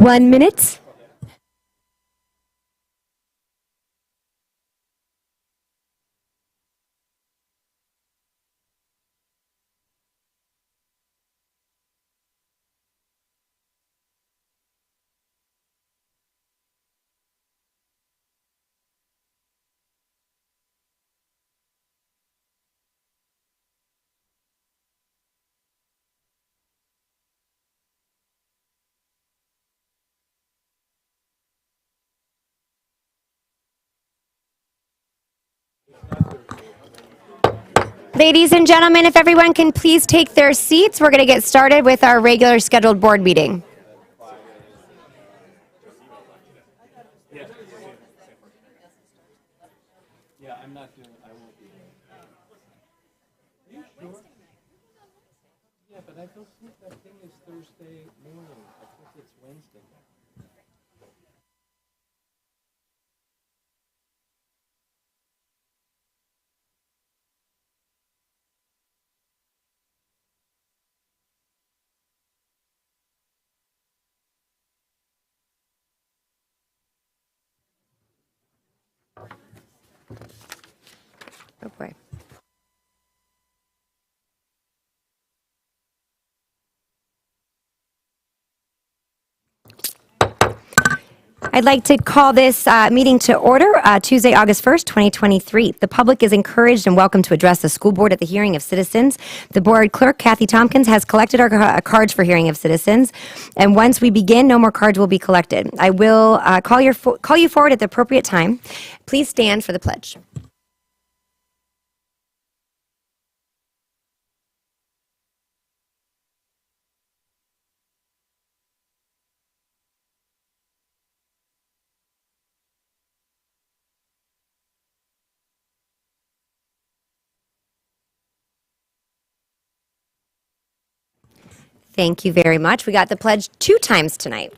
1 minute. Ladies and gentlemen, if everyone can please take their seats, we're going to get started with our regular scheduled board meeting. Yeah, I'm not doing, I won't be. Are you sure? Yeah, but I don't think that thing is Thursday morning. I think it's Wednesday. Oh boy. I'd like to call this meeting to order Tuesday, August 1st, 2023. The public is encouraged and welcome to address the school board at the hearing of citizens. The board clerk, Kathy Tompkins, has collected our cards for hearing of citizens. And once we begin, no more cards will be collected. I will call you forward at the appropriate time. Please stand for the pledge. Thank you very much. We got the pledge 2 times tonight.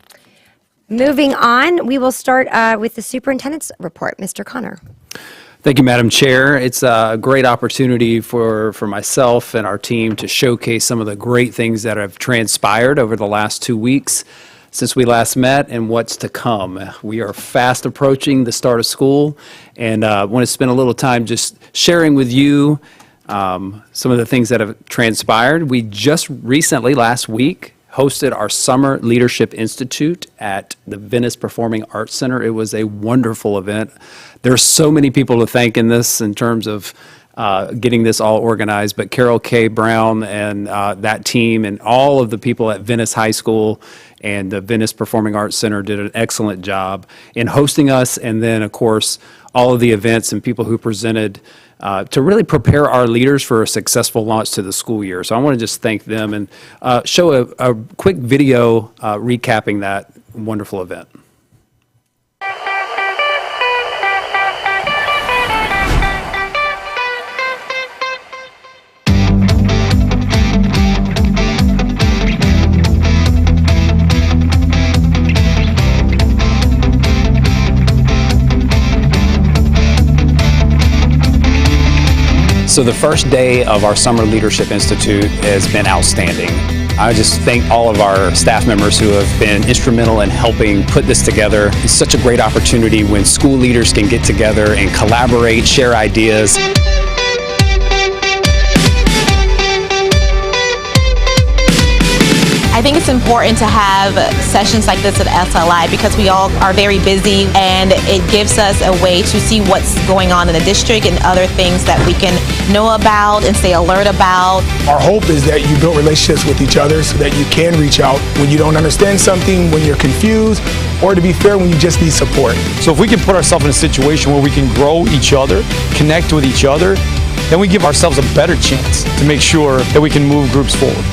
Moving on, we will start with the superintendent's report. Mr. Connor. Thank you, Madam Chair. It's a great opportunity for myself and our team to showcase some of the great things that have transpired over the last 2 weeks since we last met and what's to come. We are fast approaching the start of school, and I want to spend a little time just sharing with you some of the things that have transpired. We just recently, last week, hosted our Summer Leadership Institute at the Venice Performing Arts Center. It was a wonderful event. There's so many people to thank in this in terms of getting this all organized, but Carol K. Brown and that team and all of the people at Venice High School and the Venice Performing Arts Center did an excellent job in hosting us, and then, of course, all of the events and people who presented to really prepare our leaders for a successful launch to the school year. So I want to just thank them and show a quick video recapping that wonderful event. So the first day of our Summer Leadership Institute has been outstanding. I just thank all of our staff members who have been instrumental in helping put this together. It's such a great opportunity when school leaders can get together and collaborate, share ideas. I think it's important to have sessions like this at SLI because we all are very busy, and it gives us a way to see what's going on in the district and other things that we can know about and stay alert about. Our hope is that you build relationships with each other so that you can reach out when you don't understand something, when you're confused, or to be fair, when you just need support. So if we can put ourselves in a situation where we can grow each other, connect with each other, then we give ourselves a better chance to make sure that we can move groups forward.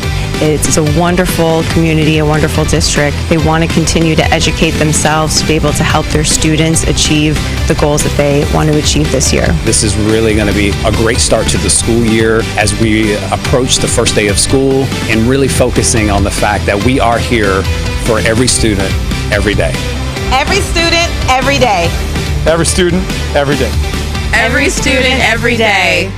It's a wonderful community, a wonderful district. They want to continue to educate themselves to be able to help their students achieve the goals that they want to achieve this year. This is really going to be a great start to the school year as we approach the first day of school, and really focusing on the fact that we are here for every student, every day. Every student, every day. Every student, every day. Every student, every day.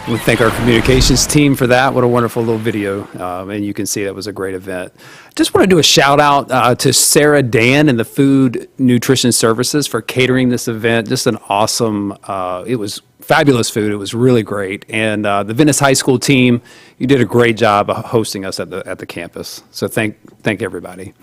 We thank our communications team for that. What a wonderful little video. And you can see that was a great event. Just want to do a shout out to Sarah Dan and the Food Nutrition Services for catering this event. Just an awesome, it was fabulous food. It was really great. And the Venice High School team, you did a great job hosting us at the campus. So thank everybody.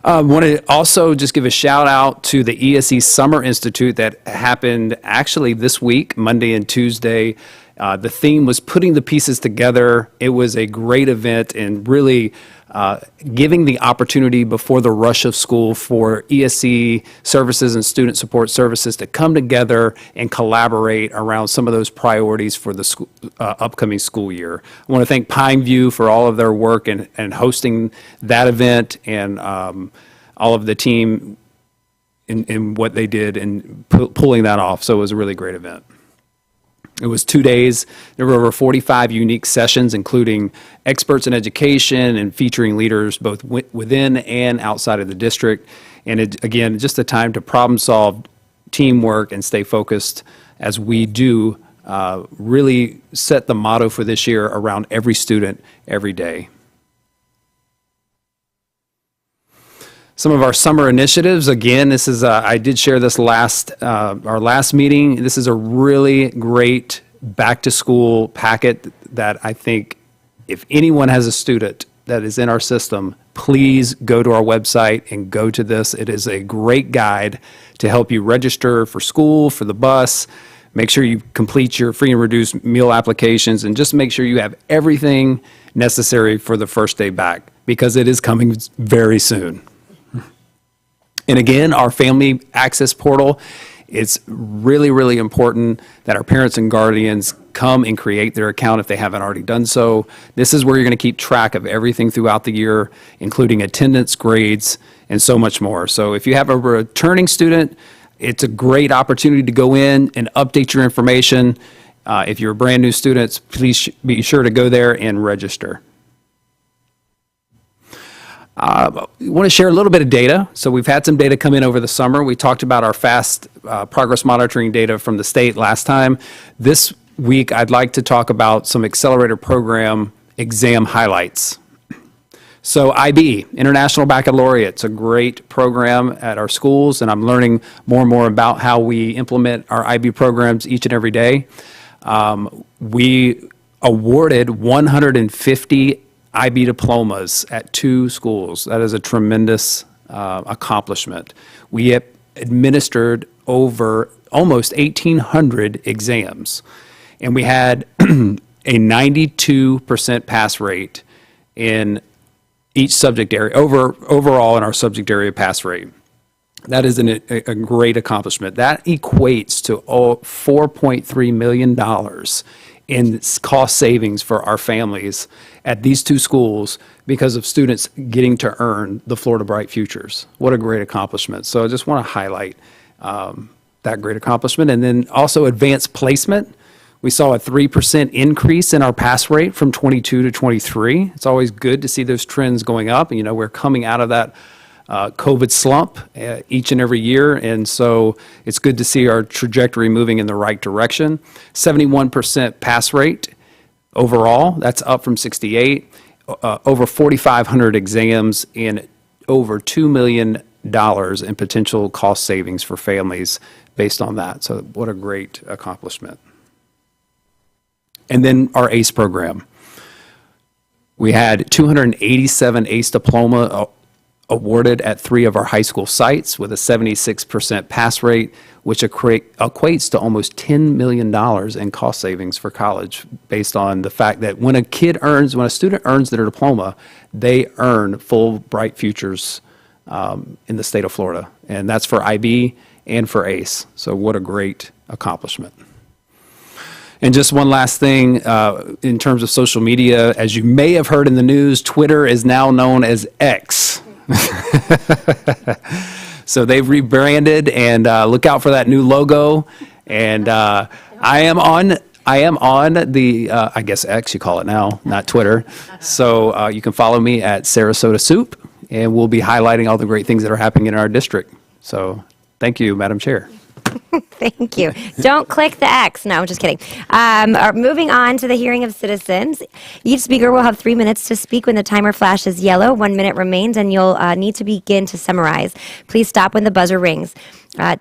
Want to also just give a shout out to the ESE Summer Institute that happened actually this week, Monday and Tuesday. The theme was putting the pieces together. It was a great event and really giving the opportunity before the rush of school for ESE services and student support services to come together and collaborate around some of those priorities for the upcoming school year. I want to thank Pineview for all of their work and hosting that event, and all of the team in what they did and pulling that off. So it was a really great event. It was 2 days. There were over 45 unique sessions, including experts in education and featuring leaders both within and outside of the district. And again, just a time to problem solve, teamwork, and stay focused as we do really set the motto for this year around every student, every day. Some of our summer initiatives, again, this is, I did share this our last meeting. This is a really great back to school packet that I think if anyone has a student that is in our system, please go to our website and go to this. It is a great guide to help you register for school, for the bus. Make sure you complete your free and reduced meal applications, and just make sure you have everything necessary for the first day back, because it is coming very soon. And again, our family access portal, it's really, really important that our parents and guardians come and create their account if they haven't already done so. This is where you're going to keep track of everything throughout the year, including attendance, grades, and so much more. So if you have a returning student, it's a great opportunity to go in and update your information. If you're a brand new student, please be sure to go there and register. We want to share a little bit of data. So we've had some data come in over the summer. We talked about our fast progress monitoring data from the state last time. This week, I'd like to talk about some accelerator program exam highlights. So IB, International Baccalaureate, it's a great program at our schools, and I'm learning more and more about how we implement our IB programs each and every day. We awarded 150 IB diplomas at 2 schools. That is a tremendous accomplishment. We administered over almost 1,800 exams, and we had a 92% pass rate in each subject area, overall in our subject area pass rate. That is a great accomplishment. That equates to $4.3 million in cost savings for our families at these 2 schools because of students getting to earn the Florida Bright Futures. What a great accomplishment. So I just want to highlight that great accomplishment. And then also advanced placement. We saw a 3% increase in our pass rate from 22 to 23. It's always good to see those trends going up. You know, we're coming out of that COVID slump each and every year, and so it's good to see our trajectory moving in the right direction. 71% pass rate overall, that's up from 68. Over 4,500 exams and over $2 million in potential cost savings for families based on that. So what a great accomplishment. And then our ACE program. We had 287 ACE diploma awarded at 3 of our high school sites with a 76% pass rate, which equates to almost $10 million in cost savings for college, based on the fact that when a student earns their diploma, they earn full Bright Futures in the state of Florida. And that's for IB and for ACE. So what a great accomplishment. And just one last thing, in terms of social media, as you may have heard in the news, Twitter is now known as X. So they've rebranded, and look out for that new logo. And I am on the, I guess X you call it now, not Twitter. So you can follow me at Sarasota Soup, and we'll be highlighting all the great things that are happening in our district. So thank you, Madam Chair. Thank you. Don't click the X. No, just kidding. Moving on to the hearing of citizens. Each speaker will have 3 minutes to speak. When the timer flashes yellow, 1 minute remains, and you'll need to begin to summarize. Please stop when the buzzer rings.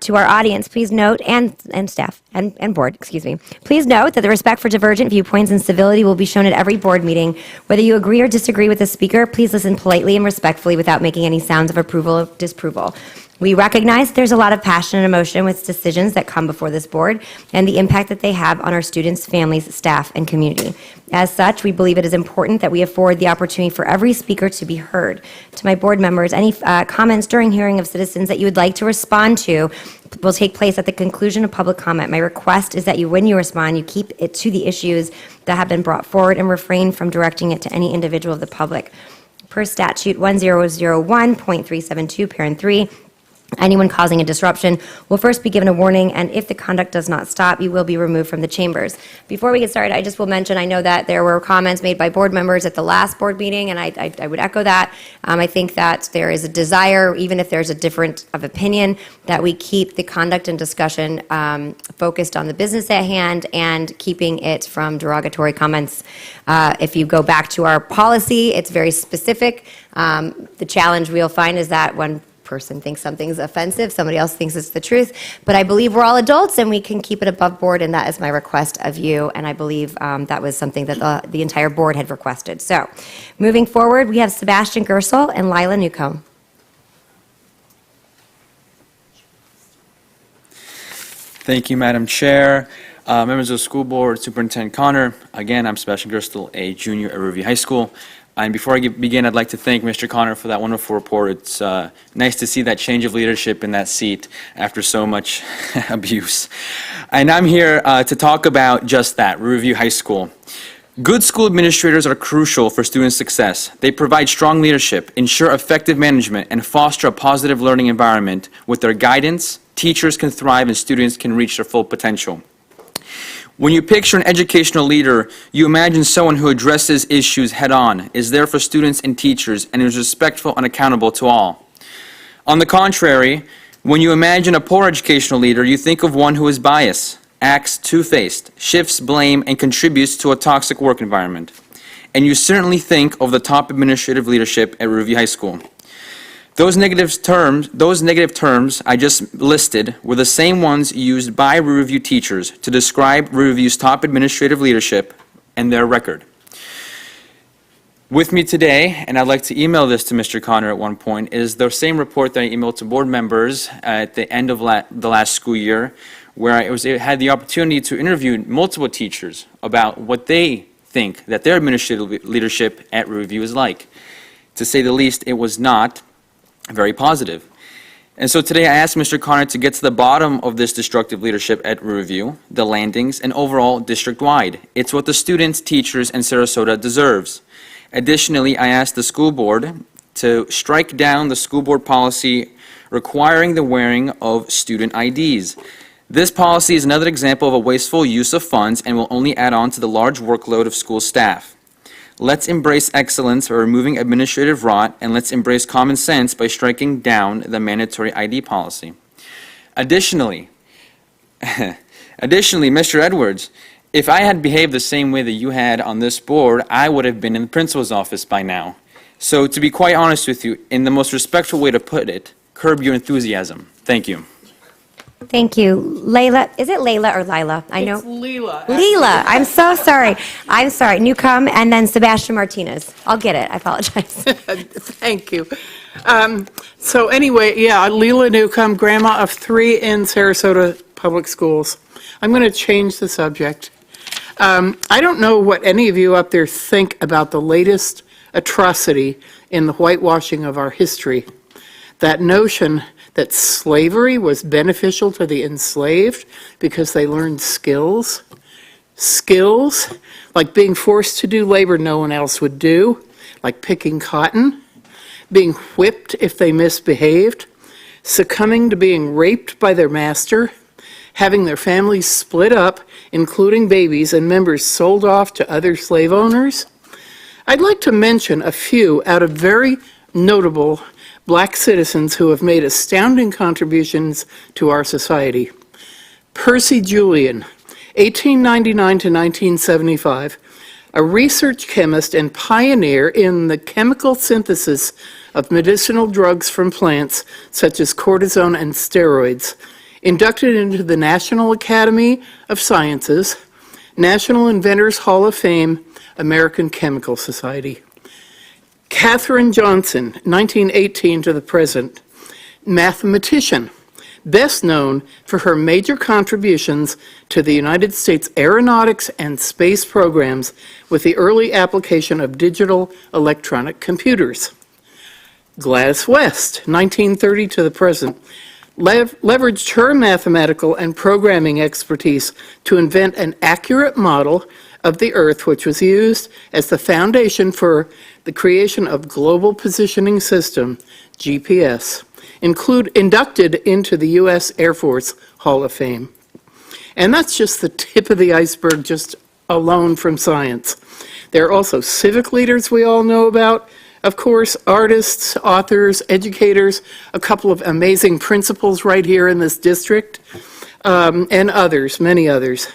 To our audience, please note, and staff, and board, excuse me, please note that the respect for divergent viewpoints and civility will be shown at every board meeting. Whether you agree or disagree with the speaker, please listen politely and respectfully without making any sounds of approval or disapproval. We recognize there's a lot of passion and emotion with decisions that come before this board and the impact that they have on our students, families, staff, and community. As such, we believe it is important that we afford the opportunity for every speaker to be heard. To my board members, any comments during hearing of citizens that you would like to respond to will take place at the conclusion of public comment. My request is that when you respond, you keep it to the issues that have been brought forward and refrain from directing it to any individual of the public. Per statute 1001.372, parent 3, anyone causing a disruption will first be given a warning, and if the conduct does not stop, you will be removed from the chambers. Before we get started, I just will mention, I know that there were comments made by board members at the last board meeting, and I would echo that. I think that there is a desire, even if there's a difference of opinion, that we keep the conduct and discussion focused on the business at hand and keeping it from derogatory comments. If you go back to our policy, it's very specific. The challenge we'll find is that when person thinks something's offensive, somebody else thinks it's the truth, but I believe we're all adults and we can keep it above board, and that is my request of you, and I believe that was something that the entire board had requested. So, moving forward, we have Sebastian Gersel and Lila Newcomb. Thank you, Madam Chair. Members of the school board, Superintendent Connor. Again, I'm Sebastian Gersel, a junior at Riverview High School. And before I begin, I'd like to thank Mr. Connor for that wonderful report. It's nice to see that change of leadership in that seat after so much abuse. And I'm here to talk about just that, Riverview High School. Good school administrators are crucial for student success. They provide strong leadership, ensure effective management, and foster a positive learning environment. With their guidance, teachers can thrive and students can reach their full potential. When you picture an educational leader, you imagine someone who addresses issues head-on, is there for students and teachers, and is respectful and accountable to all. On the contrary, when you imagine a poor educational leader, you think of one who is biased, acts two-faced, shifts blame, and contributes to a toxic work environment. And you certainly think of the top administrative leadership at Riverview High School. Those negative terms I just listed were the same ones used by Riverview teachers to describe Riverview's top administrative leadership and their record. With me today, and I'd like to email this to Mr. Connor at one point, is the same report that I emailed to board members at the end of the last school year, where I had the opportunity to interview multiple teachers about what they think that their administrative leadership at Riverview is like. To say the least, it was not very positive. And so today I asked Mr. Connor to get to the bottom of this destructive leadership at Riverview, the landings, and overall district-wide. It's what the students, teachers, and Sarasota deserves. Additionally, I asked the school board to strike down the school board policy requiring the wearing of student IDs. This policy is another example of a wasteful use of funds and will only add on to the large workload of school staff. Let's embrace excellence by removing administrative rot, and let's embrace common sense by striking down the mandatory ID policy. Additionally, Mr. Edwards, if I had behaved the same way that you had on this board, I would have been in the principal's office by now. So to be quite honest with you, in the most respectful way to put it, curb your enthusiasm. Thank you. Thank you. Layla, is it Layla or Lila? I know. It's Leela. Leela, I'm so sorry. I'm sorry. Newcomb and then Sebastian Martinez. I'll get it. I apologize. Thank you. So anyway, yeah, Leela Newcomb, grandma of 3 in Sarasota Public Schools. I'm going to change the subject. I don't know what any of you up there think about the latest atrocity in the whitewashing of our history. That notion that slavery was beneficial to the enslaved because they learned skills. Skills like being forced to do labor no one else would do, like picking cotton, being whipped if they misbehaved, succumbing to being raped by their master, having their families split up, including babies and members sold off to other slave owners. I'd like to mention a few out of very notable Black citizens who have made astounding contributions to our society. Percy Julian, 1899 to 1975, a research chemist and pioneer in the chemical synthesis of medicinal drugs from plants such as cortisone and steroids, inducted into the National Academy of Sciences, National Inventors Hall of Fame, American Chemical Society. Katherine Johnson, 1918 to the present, mathematician, best known for her major contributions to the United States aeronautics and space programs with the early application of digital electronic computers. Gladys West, 1930 to the present, leveraged her mathematical and programming expertise to invent an accurate model of the Earth, which was used as the foundation for the creation of Global Positioning System, GPS, inducted into the U.S. Air Force Hall of Fame. And that's just the tip of the iceberg, just alone from science. There are also civic leaders we all know about, of course, artists, authors, educators, a couple of amazing principals right here in this district, and others, many others.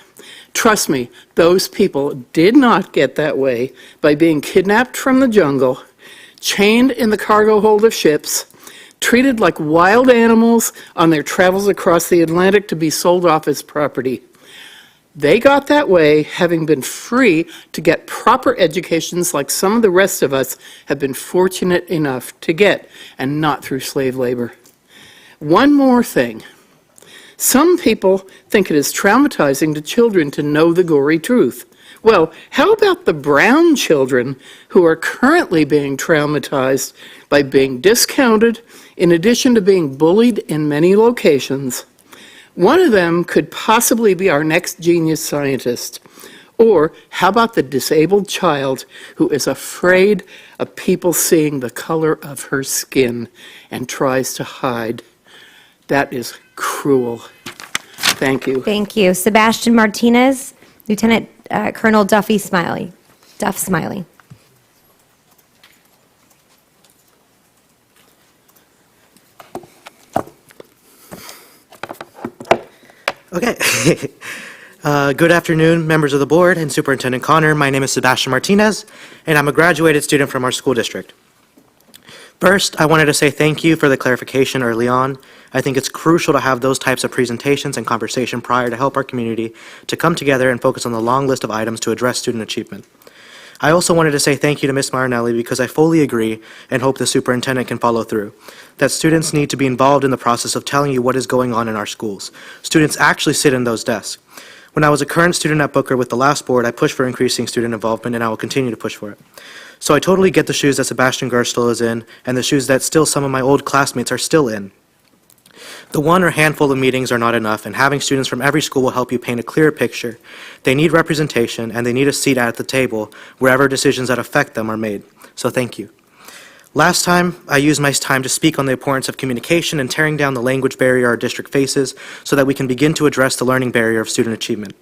Trust me, those people did not get that way by being kidnapped from the jungle, chained in the cargo hold of ships, treated like wild animals on their travels across the Atlantic to be sold off as property. They got that way having been free to get proper educations like some of the rest of us have been fortunate enough to get, and not through slave labor. One more thing. Some people think it is traumatizing to children to know the gory truth. Well, how about the brown children who are currently being traumatized by being discounted in addition to being bullied in many locations? One of them could possibly be our next genius scientist. Or how about the disabled child who is afraid of people seeing the color of her skin and tries to hide? That is cruel. Thank you. Thank you. Sebastian Martinez, Lieutenant Colonel Duff Smiley. Okay. Good afternoon, members of the board and Superintendent Connor. My name is Sebastian Martinez, and I'm a graduated student from our school district. First, I wanted to say thank you for the clarification early on. I think it's crucial to have those types of presentations and conversation prior to help our community to come together and focus on the long list of items to address student achievement. I also wanted to say thank you to Ms. Marinelli because I fully agree and hope the superintendent can follow through, that students need to be involved in the process of telling you what is going on in our schools. Students actually sit in those desks. When I was a current student at Booker with the last board, I pushed for increasing student involvement, and I will continue to push for it. So I totally get the shoes that Sebastian Gerstel is in and the shoes that still some of my old classmates are still in. The one or handful of meetings are not enough, and having students from every school will help you paint a clearer picture. They need representation, and they need a seat at the table wherever decisions that affect them are made. So thank you. Last time, I used my time to speak on the importance of communication and tearing down the language barrier our district faces so that we can begin to address the learning barrier of student achievement.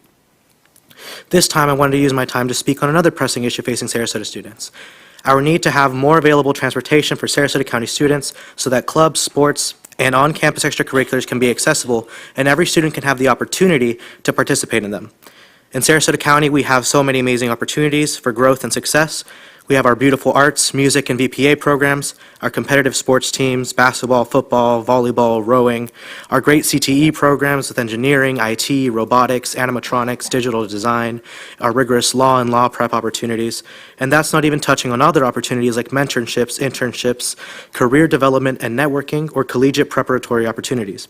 This time, I wanted to use my time to speak on another pressing issue facing Sarasota students. Our need to have more available transportation for Sarasota County students so that clubs, sports, and on-campus extracurriculars can be accessible and every student can have the opportunity to participate in them. In Sarasota County, we have so many amazing opportunities for growth and success. We have our beautiful arts, music, and VPA programs, our competitive sports teams, basketball, football, volleyball, rowing, our great CTE programs with engineering, IT, robotics, animatronics, digital design, our rigorous law and law prep opportunities. And that's not even touching on other opportunities like mentorships, internships, career development and networking, or collegiate preparatory opportunities.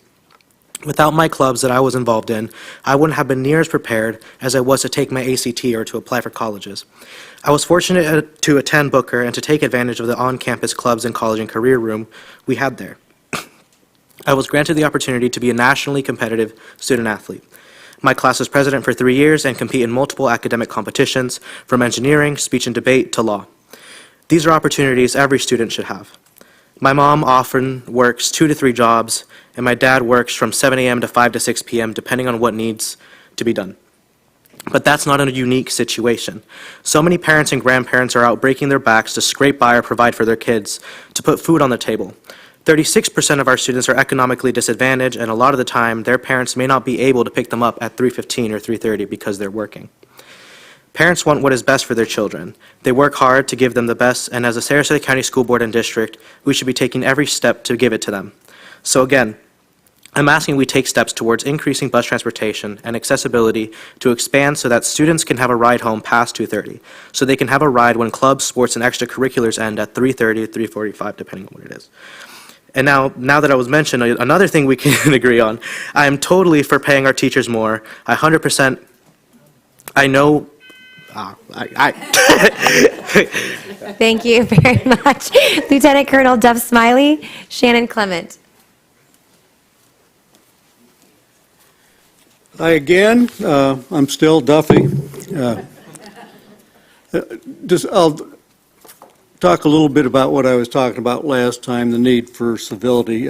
Without my clubs that I was involved in, I wouldn't have been near as prepared as I was to take my ACT or to apply for colleges. I was fortunate to attend Booker and to take advantage of the on-campus clubs and college and career room we had there. I was granted the opportunity to be a nationally competitive student athlete. My class was president for 3 years and compete in multiple academic competitions, from engineering, speech and debate, to law. These are opportunities every student should have. My mom often works 2 to 3 jobs, and my dad works from 7 a.m. to 5 to 6 p.m., depending on what needs to be done. But that's not a unique situation. So many parents and grandparents are out breaking their backs to scrape by or provide for their kids, to put food on the table. 36% of our students are economically disadvantaged, and a lot of the time, their parents may not be able to pick them up at 3:15 or 3:30 because they're working. Parents want what is best for their children. They work hard to give them the best, and as a Sarasota County School Board and District, we should be taking every step to give it to them. So again, I'm asking we take steps towards increasing bus transportation and accessibility to expand so that students can have a ride home past 2:30, so they can have a ride when clubs, sports, and extracurriculars end at 3:30, 3:45, depending on what it is. And now that I was mentioned, another thing we can agree on, I am totally for paying our teachers more. I 100%, I know, Thank you very much. Lieutenant Colonel Duff Smiley, Shannon Clement. Hi again. I'm still Duffy. I'll talk a little bit about what I was talking about last time, the need for civility.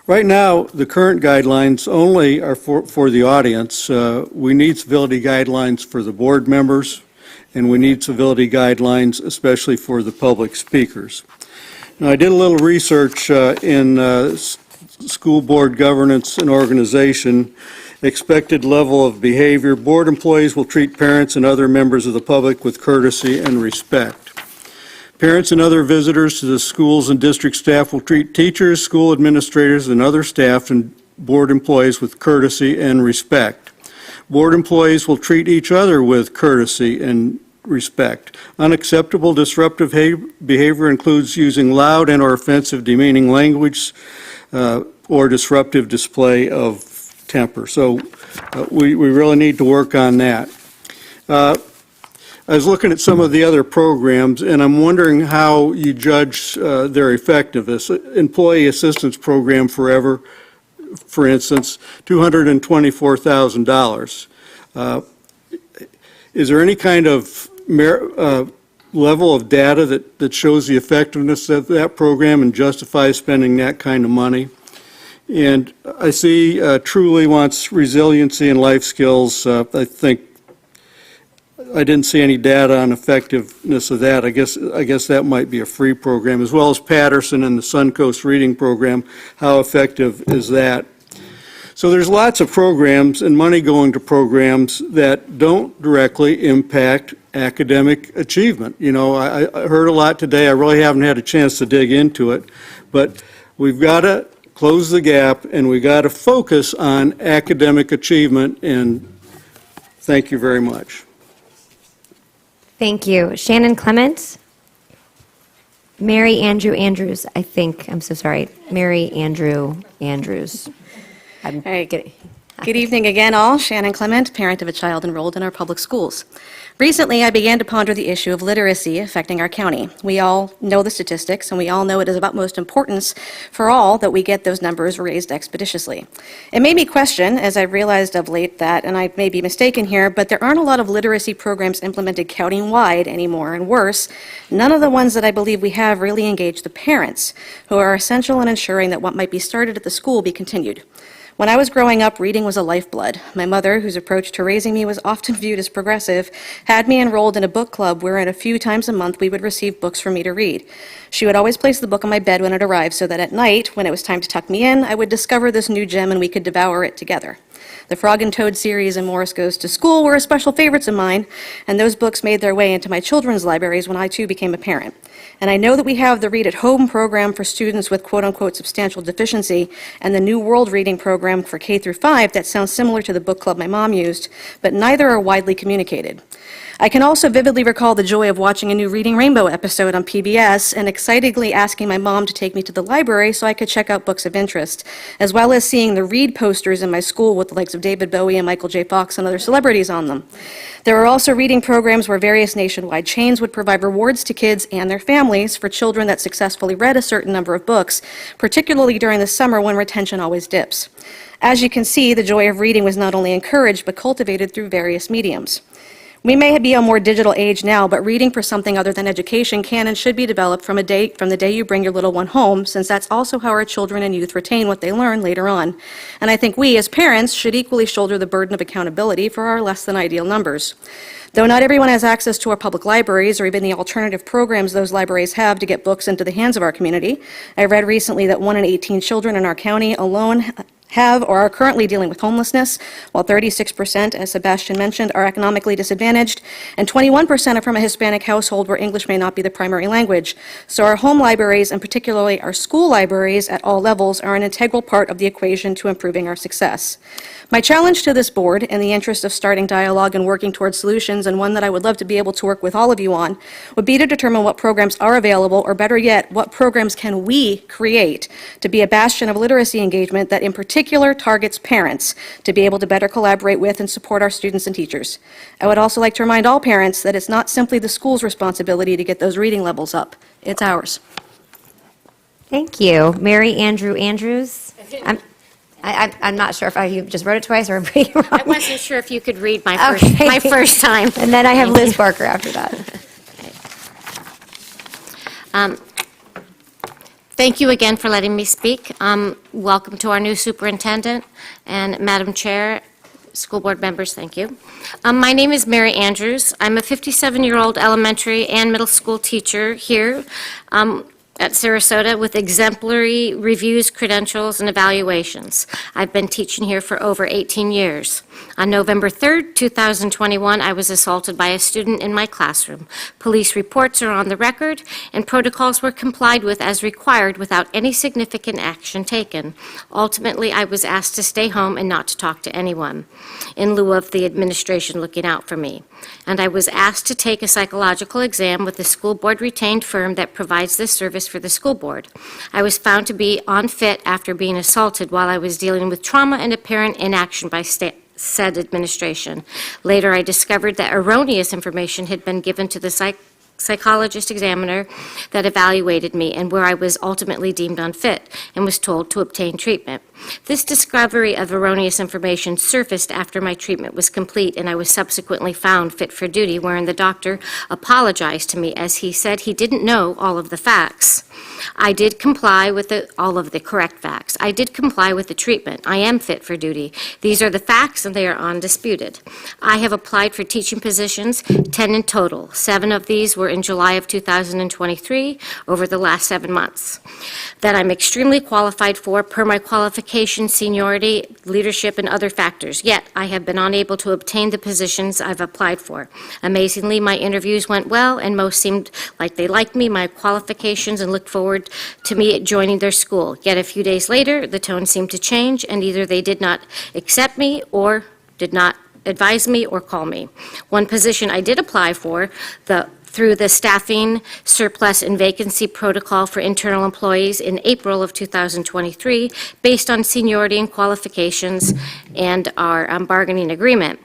Right now, the current guidelines only are for the audience. We need civility guidelines for the board members, and we need civility guidelines especially for the public speakers. Now, I did a little research in school board governance and organization. Expected level of behavior. Board employees will treat parents and other members of the public with courtesy and respect. Parents and other visitors to the schools and district staff will treat teachers, school administrators, and other staff and board employees with courtesy and respect. Board employees will treat each other with courtesy and respect. Unacceptable disruptive behavior includes using loud and or offensive demeaning language or disruptive display of temper. So we really need to work on that. I was looking at some of the other programs, and I'm wondering how you judge their effectiveness. Employee Assistance Program Forever, for instance, $224,000. Is there any kind of level of data that shows the effectiveness of that program and justifies spending that kind of money? And I see Truly wants resiliency and life skills. I think I didn't see any data on effectiveness of that. I guess that might be a free program, as well as Patterson and the Suncoast Reading Program. How effective is that? So there's lots of programs and money going to programs that don't directly impact academic achievement. You know, I heard a lot today. I really haven't had a chance to dig into it, but we've got to close the gap, and we got to focus on academic achievement, and thank you very much. Thank you. Shannon Clement. Mary Andrew Andrews, I think. I'm so sorry. Mary Andrew Andrews. All right, good evening again, all. Shannon Clement, parent of a child enrolled in our public schools. Recently, I began to ponder the issue of literacy affecting our county. We all know the statistics, and we all know it is of utmost importance for all that we get those numbers raised expeditiously. It made me question, as I realized of late that, and I may be mistaken here, but there aren't a lot of literacy programs implemented county-wide anymore, and worse, none of the ones that I believe we have really engage the parents, who are essential in ensuring that what might be started at the school be continued. When I was growing up, reading was a lifeblood. My mother, whose approach to raising me was often viewed as progressive, had me enrolled in a book club wherein a few times a month we would receive books for me to read. She would always place the book on my bed when it arrived so that at night, when it was time to tuck me in, I would discover this new gem and we could devour it together. The Frog and Toad series and Morris Goes to School were special favorites of mine, and those books made their way into my children's libraries when I too became a parent. And I know that we have the Read at Home program for students with quote-unquote substantial deficiency and the New World Reading program for K through 5 that sounds similar to the book club my mom used, but neither are widely communicated. I can also vividly recall the joy of watching a new Reading Rainbow episode on PBS and excitedly asking my mom to take me to the library so I could check out books of interest, as well as seeing the Read posters in my school with the likes of David Bowie and Michael J. Fox and other celebrities on them. There were also reading programs where various nationwide chains would provide rewards to kids and their families for children that successfully read a certain number of books, particularly during the summer when retention always dips. As you can see, the joy of reading was not only encouraged but cultivated through various mediums. We may be a more digital age now, but reading for something other than education can and should be developed from the day you bring your little one home, since that's also how our children and youth retain what they learn later on. And I think we, as parents, should equally shoulder the burden of accountability for our less than ideal numbers. Though not everyone has access to our public libraries or even the alternative programs those libraries have to get books into the hands of our community, I read recently that 1 in 18 children in our county alone have or are currently dealing with homelessness, while 36%, as Sebastian mentioned, are economically disadvantaged, and 21% are from a Hispanic household where English may not be the primary language. So our home libraries, and particularly our school libraries at all levels, are an integral part of the equation to improving our success. My challenge to this board, in the interest of starting dialogue and working towards solutions, and one that I would love to be able to work with all of you on, would be to determine what programs are available, or better yet, what programs can we create to be a bastion of literacy engagement that in particular targets parents to be able to better collaborate with and support our students and teachers. I would also like to remind all parents that it's not simply the school's responsibility to get those reading levels up. It's ours. Thank you. Mary Andrew Andrews. I'm not sure if you just wrote it twice or I wasn't sure if you could read my first time. And then I have Liz Barker after that. Thank you again for letting me speak. Welcome to our new superintendent and Madam Chair, school board members, thank you. My name is Mary Andrews. I'm a 57-year-old elementary and middle school teacher here at Sarasota with exemplary reviews, credentials, and evaluations. I've been teaching here for over 18 years. On November 3rd, 2021, I was assaulted by a student in my classroom. Police reports are on the record, and protocols were complied with as required without any significant action taken. Ultimately, I was asked to stay home and not to talk to anyone, in lieu of the administration looking out for me. And I was asked to take a psychological exam with the school board retained firm that provides this service for the school board. I was found to be unfit after being assaulted while I was dealing with trauma and apparent inaction by said administration. Later, I discovered that erroneous information had been given to the psychologist examiner that evaluated me and where I was ultimately deemed unfit and was told to obtain treatment. This discovery of erroneous information surfaced after my treatment was complete and I was subsequently found fit for duty, wherein the doctor apologized to me as he said he didn't know all of the facts. I did comply with all of the correct facts. I did comply with the treatment. I am fit for duty. These are the facts and they are undisputed. I have applied for teaching positions, 10 in total. 7 of these were in July of 2023 over the last 7 months. That I'm extremely qualified for per my qualification, seniority, leadership, and other factors. Yet, I have been unable to obtain the positions I've applied for. Amazingly, my interviews went well and most seemed like they liked me, my qualifications, and looked forward to me joining their school. Yet a few days later, the tone seemed to change, and either they did not accept me or did not advise me or call me. One position I did apply for, through the staffing surplus and vacancy protocol for internal employees in April of 2023, based on seniority and qualifications and our bargaining agreement.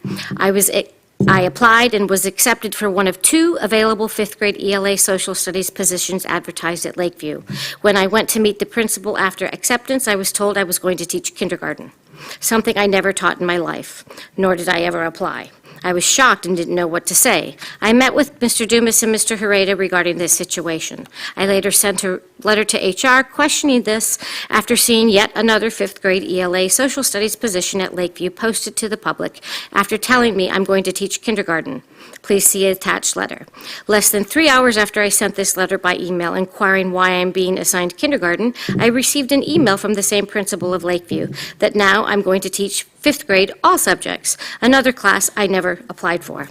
I applied and was accepted for one of 2 available 5th grade ELA social studies positions advertised at Lakeview. When I went to meet the principal after acceptance, I was told I was going to teach kindergarten, something I never taught in my life, nor did I ever apply. I was shocked and didn't know what to say. I met with Mr. Dumas and Mr. Hereda regarding this situation. I later sent a letter to HR questioning this after seeing yet another 5th grade ELA social studies position at Lakeview posted to the public after telling me I'm going to teach kindergarten. Please see attached letter. Less than 3 hours after I sent this letter by email inquiring why I'm being assigned kindergarten, I received an email from the same principal of Lakeview that now I'm going to teach 5th grade all subjects, another class I never applied for.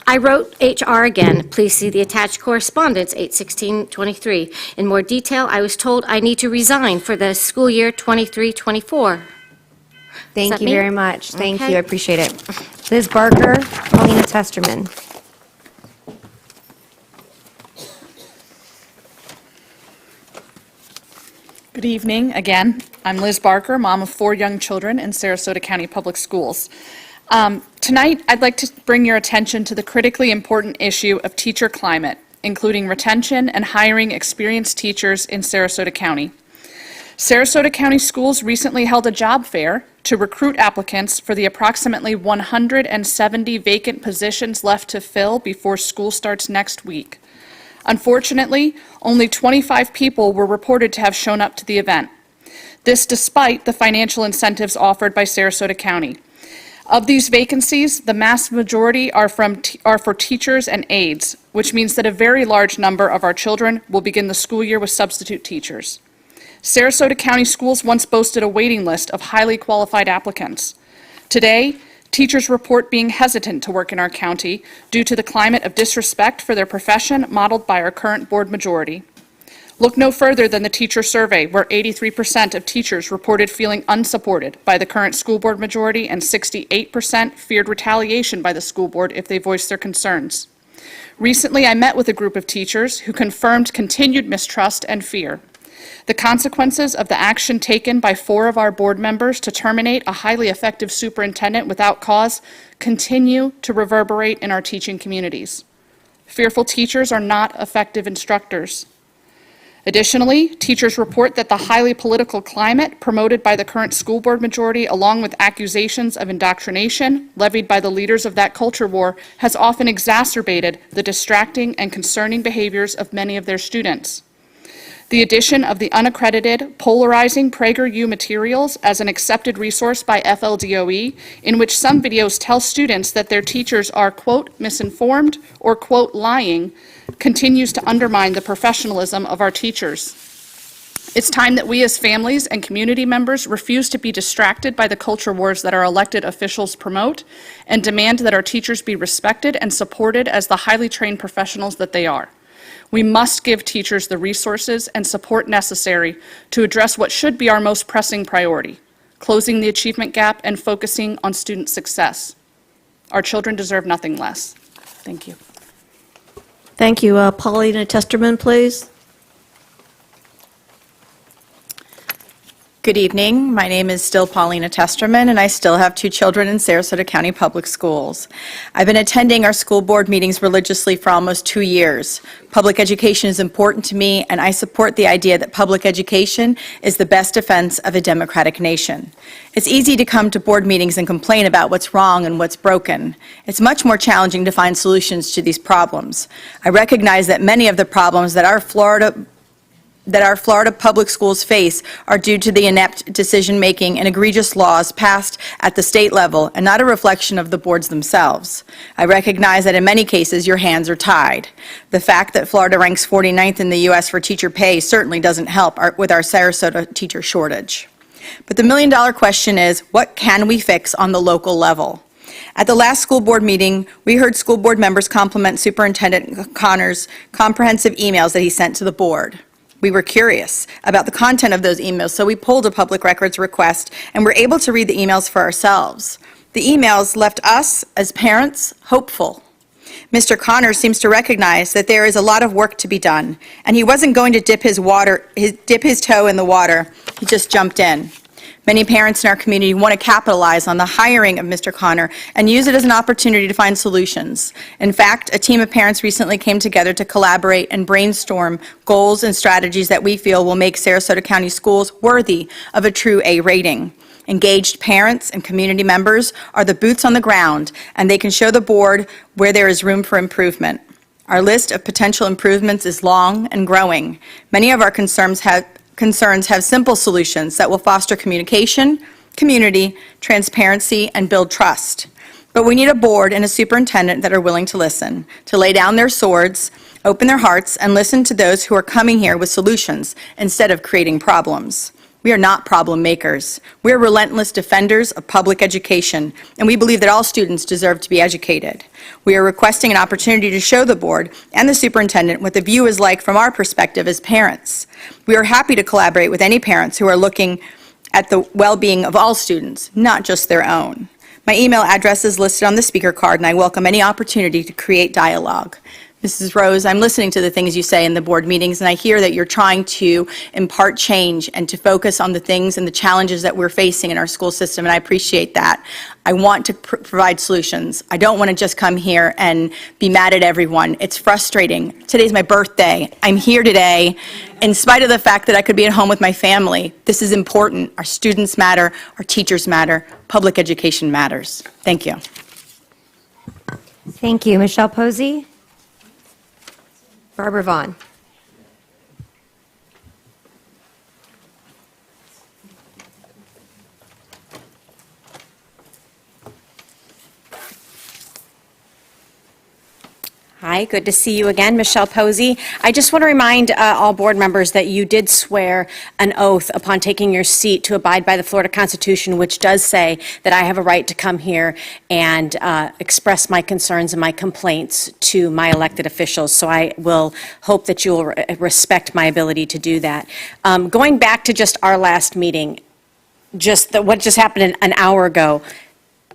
I wrote HR again. Please see the attached correspondence, 8/16/23. In more detail, I was told I need to resign for the school year 23-24. Thank you very much. Thank you. I appreciate it. Liz Barker, Paulina Testerman. Good evening again. I'm Liz Barker, mom of 4 young children in Sarasota County Public Schools. Tonight, I'd like to bring your attention to the critically important issue of teacher climate, including retention and hiring experienced teachers in Sarasota County. Sarasota County Schools recently held a job fair to recruit applicants for the approximately 170 vacant positions left to fill before school starts next week. Unfortunately, only 25 people were reported to have shown up to the event. This despite the financial incentives offered by Sarasota County. Of these vacancies, the mass majority are for teachers and aides, which means that a very large number of our children will begin the school year with substitute teachers. Sarasota County Schools once boasted a waiting list of highly qualified applicants. Today, teachers report being hesitant to work in our county due to the climate of disrespect for their profession modeled by our current board majority. Look no further than the teacher survey, where 83% of teachers reported feeling unsupported by the current school board majority and 68% feared retaliation by the school board if they voiced their concerns. Recently, I met with a group of teachers who confirmed continued mistrust and fear. The consequences of the action taken by 4 of our board members to terminate a highly effective superintendent without cause continue to reverberate in our teaching communities. Fearful teachers are not effective instructors. Additionally, teachers report that the highly political climate promoted by the current school board majority, along with accusations of indoctrination levied by the leaders of that culture war, has often exacerbated the distracting and concerning behaviors of many of their students. The addition of the unaccredited, polarizing PragerU materials as an accepted resource by FLDOE, in which some videos tell students that their teachers are, quote, misinformed or, quote, lying, continues to undermine the professionalism of our teachers. It's time that we as families and community members refuse to be distracted by the culture wars that our elected officials promote and demand that our teachers be respected and supported as the highly trained professionals that they are. We must give teachers the resources and support necessary to address what should be our most pressing priority, closing the achievement gap and focusing on student success. Our children deserve nothing less. Thank you. Thank you. Paulina Testerman, please. Good evening. My name is still Paulina Testerman, and I still have 2 children in Sarasota County Public Schools. I've been attending our school board meetings religiously for almost 2 years. Public education is important to me, and I support the idea that public education is the best defense of a democratic nation. It's easy to come to board meetings and complain about what's wrong and what's broken. It's much more challenging to find solutions to these problems. I recognize that many of the problems that our Florida public schools face are due to the inept decision-making and egregious laws passed at the state level and not a reflection of the boards themselves. I recognize that in many cases your hands are tied. The fact that Florida ranks 49th in the U.S. for teacher pay certainly doesn't help with our Sarasota teacher shortage. But the million-dollar question is, what can we fix on the local level? At the last school board meeting, we heard school board members compliment Superintendent Connor's comprehensive emails that he sent to the board. We were curious about the content of those emails, so we pulled a public records request and were able to read the emails for ourselves. The emails left us, as parents, hopeful. Mr. Connor seems to recognize that there is a lot of work to be done, and he wasn't going to dip his toe in the water. He just jumped in. Many parents in our community want to capitalize on the hiring of Mr. Connor and use it as an opportunity to find solutions. In fact, a team of parents recently came together to collaborate and brainstorm goals and strategies that we feel will make Sarasota County schools worthy of a true A rating. Engaged parents and community members are the boots on the ground, and they can show the board where there is room for improvement. Our list of potential improvements is long and growing. Many of our concerns have simple solutions that will foster communication, community, transparency, and build trust. But we need a board and a superintendent that are willing to listen, to lay down their swords, open their hearts, and listen to those who are coming here with solutions instead of creating problems. We are not problem makers. We are relentless defenders of public education, and we believe that all students deserve to be educated. We are requesting an opportunity to show the board and the superintendent what the view is like from our perspective as parents. We are happy to collaborate with any parents who are looking at the well-being of all students, not just their own. My email address is listed on the speaker card, and I welcome any opportunity to create dialogue. Mrs. Rose, I'm listening to the things you say in the board meetings, and I hear that you're trying to impart change and to focus on the things and the challenges that we're facing in our school system, and I appreciate that. I want to provide solutions. I don't want to just come here and be mad at everyone. It's frustrating. Today's my birthday. I'm here today in spite of the fact that I could be at home with my family. This is important. Our students matter. Our teachers matter. Public education matters. Thank you. Thank you. Michelle Posey? Barbara Vaughn. Hi, good to see you again, Michelle Posey. I just want to remind all board members that you did swear an oath upon taking your seat to abide by the Florida Constitution, which does say that I have a right to come here and express my concerns and my complaints to my elected officials. So I will hope that you will respect my ability to do that. Going back to just our last meeting, what just happened an hour ago,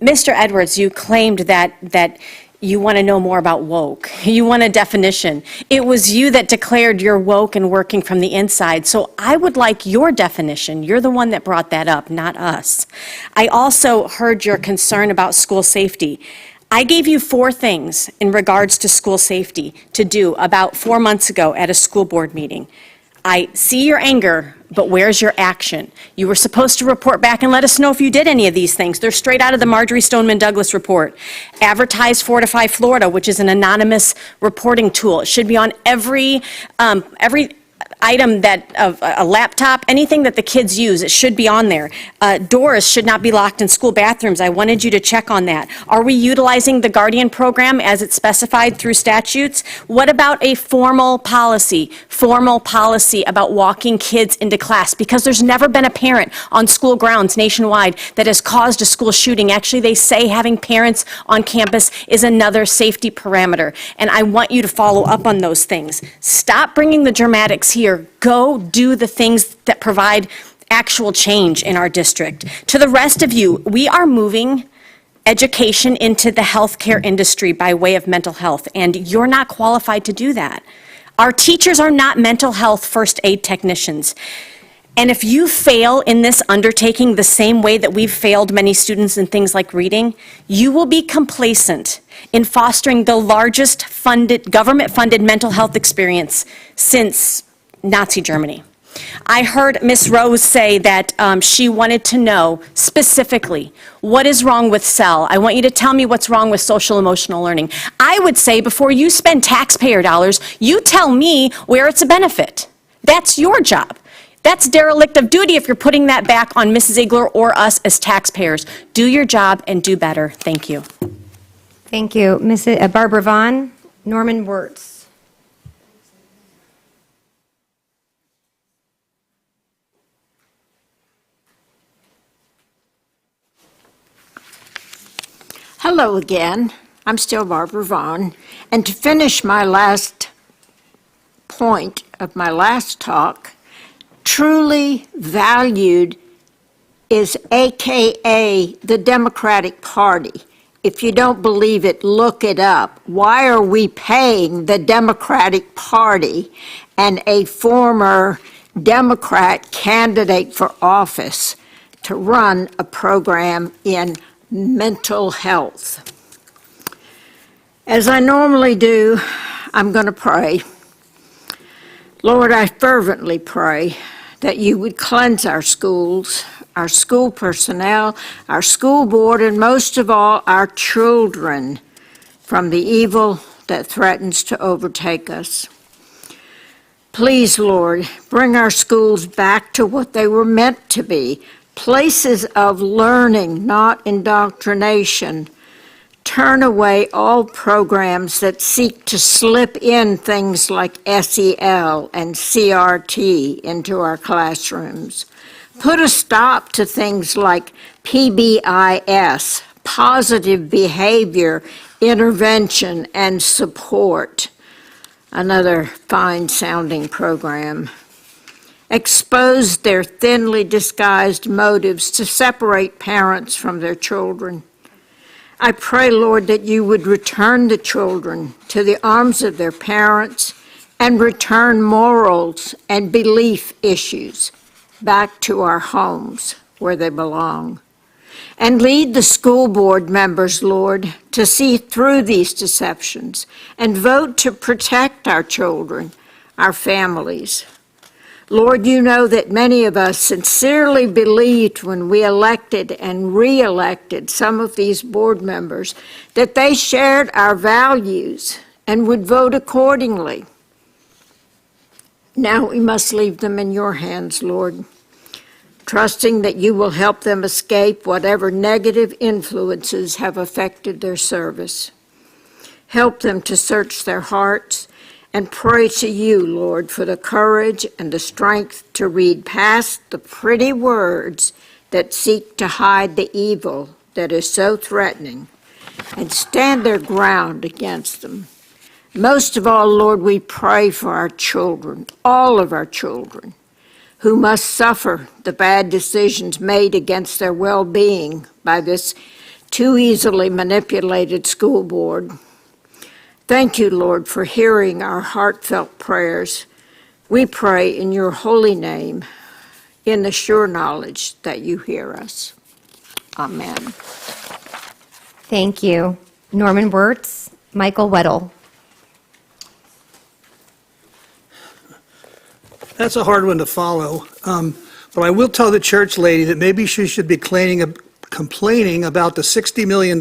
Mr. Edwards, you claimed that you want to know more about woke. You want a definition. It was you that declared you're woke and working from the inside. So I would like your definition. You're the one that brought that up, not us. I also heard your concern about school safety. I gave you 4 things in regards to school safety to do about 4 months ago at a school board meeting. I see your anger, but where's your action? You were supposed to report back and let us know if you did any of these things. They're straight out of the Marjorie Stoneman Douglas report. Advertise Fortify Florida, which is an anonymous reporting tool. It should be on every item that of a laptop, anything that the kids use, it should be on there. Doors should not be locked in school bathrooms. I wanted you to check on that. Are we utilizing the Guardian program as it's specified through statutes? What about a formal policy about walking kids into class? Because there's never been a parent on school grounds nationwide that has caused a school shooting. Actually, they say having parents on campus is another safety parameter, and I want you to follow up on those things. Stop bringing the dramatics here. Go do the things that provide actual change in our district. To the rest of you, we are moving education into the healthcare industry by way of mental health, and you're not qualified to do that. Our teachers are not mental health first aid technicians. And if you fail in this undertaking the same way that we've failed many students in things like reading, you will be complacent in fostering the largest government-funded mental health experience since Nazi Germany. I heard Ms. Rose say that she wanted to know specifically what is wrong with SEL. I want you to tell me what's wrong with social emotional learning. I would say before you spend taxpayer dollars, you tell me where it's a benefit. That's your job. That's derelict of duty if you're putting that back on Mrs. Ziegler or us as taxpayers. Do your job and do better. Thank you. Thank you. Barbara Vaughn, Norman Wirtz. Hello again. I'm still Barbara Vaughn. And to finish my last point of my last talk, truly valued is AKA the Democratic Party. If you don't believe it, look it up. Why are we paying the Democratic Party and a former Democrat candidate for office to run a program in mental health? As I normally do, I'm going to pray. Lord, I fervently pray that you would cleanse our schools, our school personnel, our school board, and most of all, our children from the evil that threatens to overtake us. Please, Lord, bring our schools back to what they were meant to be, places of learning, not indoctrination. Turn away all programs that seek to slip in things like SEL and CRT into our classrooms. Put a stop to things like PBIS, positive behavior, intervention, and support. Another fine-sounding program. Expose their thinly disguised motives to separate parents from their children. I pray, Lord, that you would return the children to the arms of their parents and return morals and belief issues back to our homes where they belong. And lead the school board members, Lord, to see through these deceptions and vote to protect our children, our families. Lord, you know that many of us sincerely believed when we elected and re-elected some of these board members that they shared our values and would vote accordingly. Now we must leave them in your hands, Lord, trusting that you will help them escape whatever negative influences have affected their service. Help them to search their hearts and pray to you, Lord, for the courage and the strength to read past the pretty words that seek to hide the evil that is so threatening and stand their ground against them. Most of all, Lord, we pray for our children, all of our children, who must suffer the bad decisions made against their well-being by this too easily manipulated school board. Thank you, Lord, for hearing our heartfelt prayers. We pray in your holy name, in the sure knowledge that you hear us. Amen. Thank you. Norman Wirtz, Michael Weddle. That's a hard one to follow, but I will tell the church lady that maybe she should be complaining about the $60 million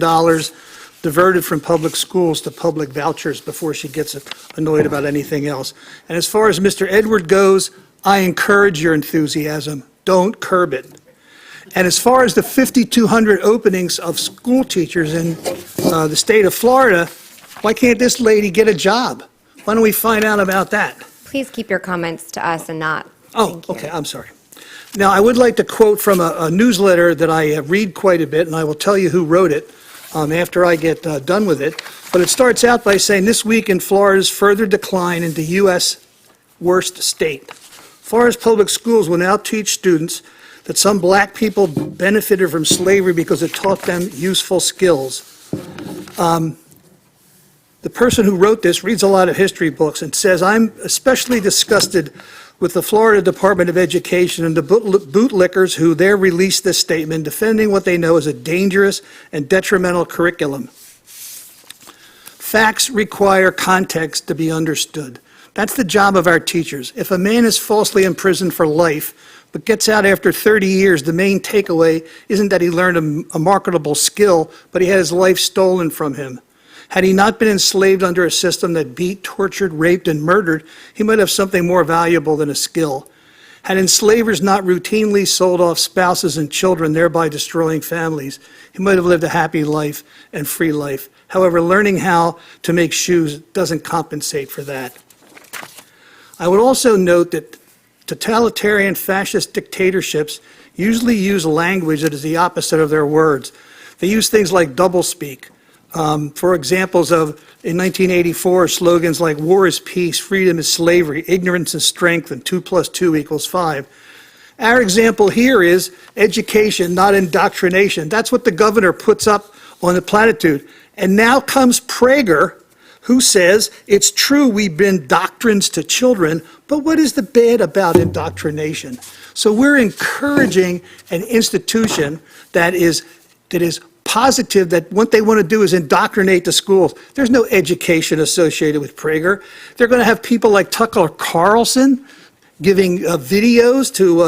diverted from public schools to public vouchers before she gets annoyed about anything else. And as far as Mr. Edward goes, I encourage your enthusiasm. Don't curb it. And as far as the 5,200 openings of school teachers in the state of Florida, why can't this lady get a job? Why don't we find out about that? Please keep your comments to us and not. Oh, okay, I'm sorry. Now, I would like to quote from a newsletter that I read quite a bit, and I will tell you who wrote it after I get done with it. But it starts out by saying, this week in Florida's further decline into U.S. worst state. Florida's public schools will now teach students that some black people benefited from slavery because it taught them useful skills. The person who wrote this reads a lot of history books and says, I'm especially disgusted with the Florida Department of Education and the bootlickers who there released this statement defending what they know is a dangerous and detrimental curriculum. Facts require context to be understood. That's the job of our teachers. If a man is falsely imprisoned for life but gets out after 30 years, the main takeaway isn't that he learned a marketable skill, but he had his life stolen from him. Had he not been enslaved under a system that beat, tortured, raped, and murdered, he might have something more valuable than a skill. Had enslavers not routinely sold off spouses and children, thereby destroying families, he might have lived a happy life and free life. However, learning how to make shoes doesn't compensate for that. I would also note that totalitarian fascist dictatorships usually use language that is the opposite of their words. They use things like doublespeak. For examples of, in 1984, slogans like war is peace, freedom is slavery, ignorance is strength, and 2 + 2 = 5. Our example here is education, not indoctrination. That's what the governor puts up on the platitude. And now comes Prager, who says, it's true we bring doctrines to children, but what is the bad about indoctrination? So we're encouraging an institution that is positive that what they want to do is indoctrinate the schools. There's no education associated with Prager. They're going to have people like Tucker Carlson giving videos to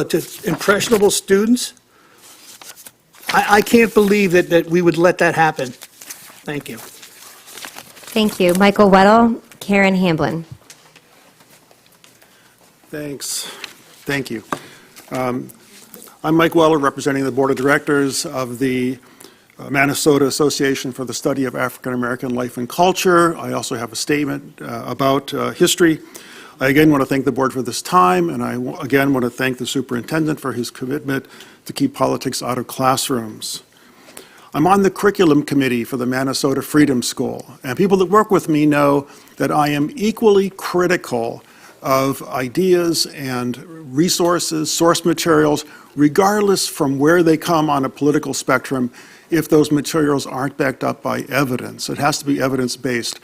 impressionable students. I can't believe that we would let that happen. Thank you. Thank you. Michael Weddle, Karen Hamblin. Thanks. Thank you. I'm Mike Weller, representing the Board of Directors of the Minnesota Association for the Study of African American Life and Culture. I also have a statement about history. I again want to thank the board for this time, and I again want to thank the superintendent for his commitment to keep politics out of classrooms. I'm on the curriculum committee for the Minnesota Freedom School, and people that work with me know that I am equally critical of ideas and resources, source materials, regardless from where they come on a political spectrum, if those materials aren't backed up by evidence. It has to be evidence-based.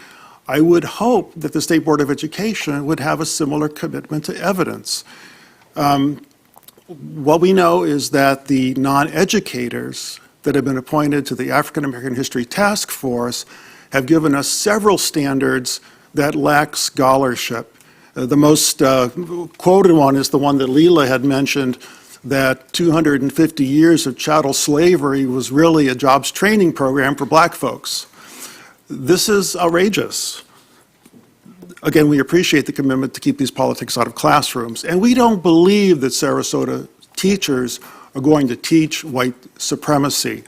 I would hope that the State Board of Education would have a similar commitment to evidence. What we know is that the non-educators that have been appointed to the African American History Task Force have given us several standards that lack scholarship. The most quoted one is the one that Leela had mentioned, that 250 years of chattel slavery was really a jobs training program for black folks. This is outrageous. Again, we appreciate the commitment to keep these politics out of classrooms, and we don't believe that Sarasota teachers are going to teach white supremacy.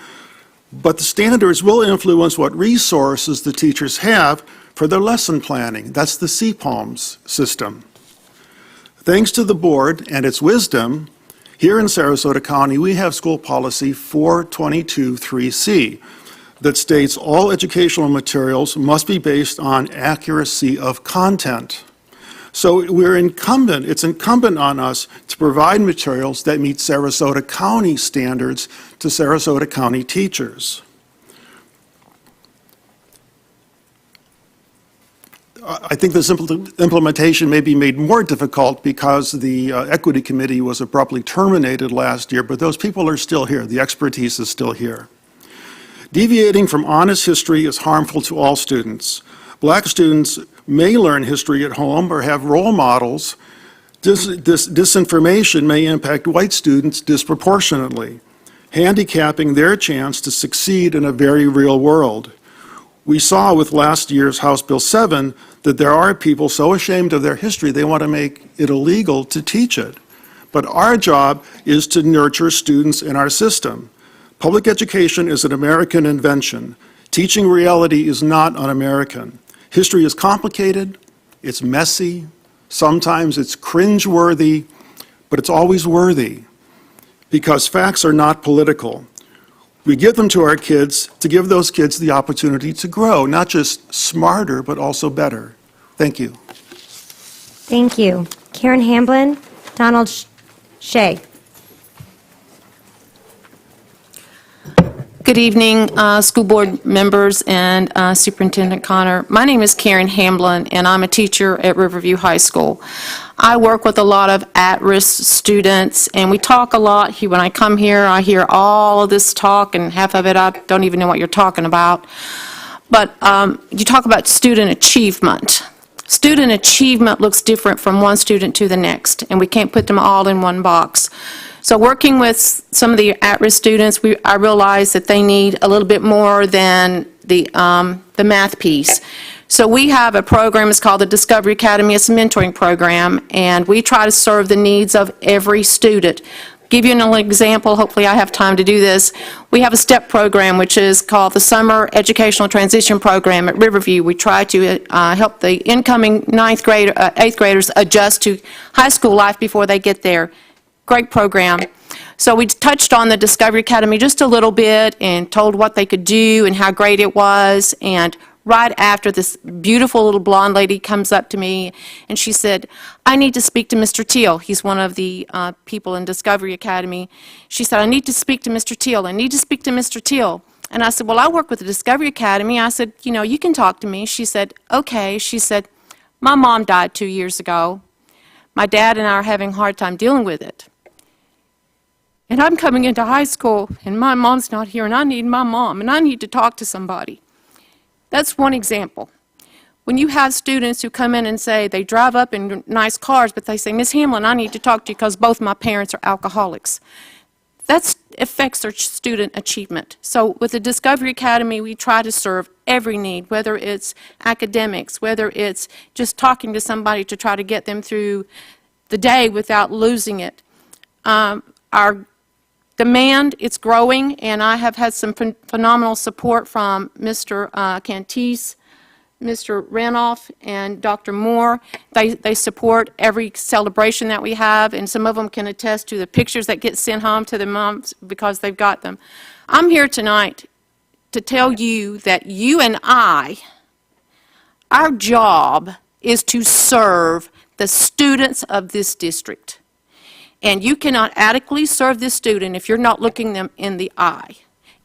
But the standards will influence what resources the teachers have for their lesson planning. That's the CPALMS system. Thanks to the board and its wisdom, here in Sarasota County, we have school policy 422-3C that states all educational materials must be based on accuracy of content. So it's incumbent on us to provide materials that meet Sarasota County standards to Sarasota County teachers. I think this implementation may be made more difficult because the Equity Committee was abruptly terminated last year, but those people are still here. The expertise is still here. Deviating from honest history is harmful to all students. Black students may learn history at home or have role models. Disinformation may impact white students disproportionately, handicapping their chance to succeed in a very real world. We saw with last year's House Bill 7 that there are people so ashamed of their history they want to make it illegal to teach it. But our job is to nurture students in our system. Public education is an American invention. Teaching reality is not un-American. History is complicated, it's messy, sometimes it's cringe-worthy, but it's always worthy because facts are not political. We give them to our kids to give those kids the opportunity to grow, not just smarter, but also better. Thank you. Thank you. Karen Hamblin, Donald Shea. Good evening, school board members and Superintendent Connor. My name is Karen Hamblin, and I'm a teacher at Riverview High School. I work with a lot of at-risk students, and we talk a lot. When I come here, I hear all of this talk, and half of it I don't even know what you're talking about. But you talk about student achievement. Student achievement looks different from one student to the next, and we can't put them all in one box. So working with some of the at-risk students, I realize that they need a little bit more than the math piece. So we have a program, it's called the Discovery Academy. It's a mentoring program, and we try to serve the needs of every student. Give you an example, hopefully I have time to do this. We have a STEP program, which is called the Summer Educational Transition Program at Riverview. We try to help the incoming 8th graders adjust to high school life before they get there. Great program. So we touched on the Discovery Academy just a little bit and told what they could do and how great it was. And right after, this beautiful little blonde lady comes up to me and she said, I need to speak to Mr. Teal. He's one of the people in Discovery Academy. She said, I need to speak to Mr. Teal. I need to speak to Mr. Teal. And I said, well, I work with the Discovery Academy. I said, you know, you can talk to me. She said, okay. She said, my mom died 2 years ago. My dad and I are having a hard time dealing with it. And I'm coming into high school, and my mom's not here, and I need my mom, and I need to talk to somebody. That's one example. When you have students who come in and say they drive up in nice cars, but they say, Miss Hamlin, I need to talk to you because both my parents are alcoholics. That affects their student achievement. So with the Discovery Academy, we try to serve every need, whether it's academics, whether it's just talking to somebody to try to get them through the day without losing it. Our demand, it's growing, and I have had some phenomenal support from Mr. Cantis, Mr. Ranoff, and Dr. Moore. They support every celebration that we have, and some of them can attest to the pictures that get sent home to their moms because they've got them. I'm here tonight to tell you that you and I, our job is to serve the students of this district. And you cannot adequately serve this student if you're not looking them in the eye.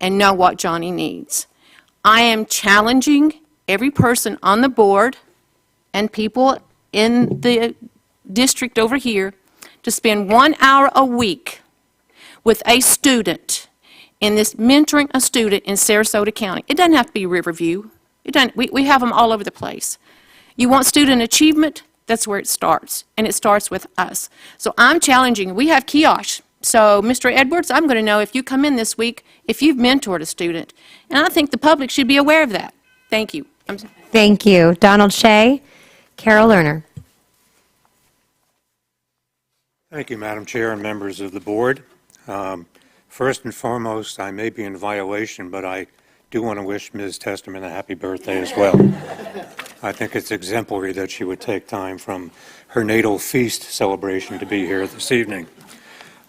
and know what Johnny needs. I am challenging every person on the board and people in the district over here to spend 1 hour a week with a student in this, mentoring a student in Sarasota County. It doesn't have to be Riverview. It doesn't, we have them all over the place. You want student achievement? That's where it starts, and it starts with us. So I'm challenging. We have kiosks. So, Mr. Edwards, I'm going to know if you come in this week, if you've mentored a student. And I think the public should be aware of that. Thank you. Thank you. Donald Shea, Carol Lerner. Thank you, Madam Chair and members of the board. First and foremost, I may be in violation, but I do want to wish Ms. Testerman a happy birthday as well. I think it's exemplary that she would take time from her natal feast celebration to be here this evening.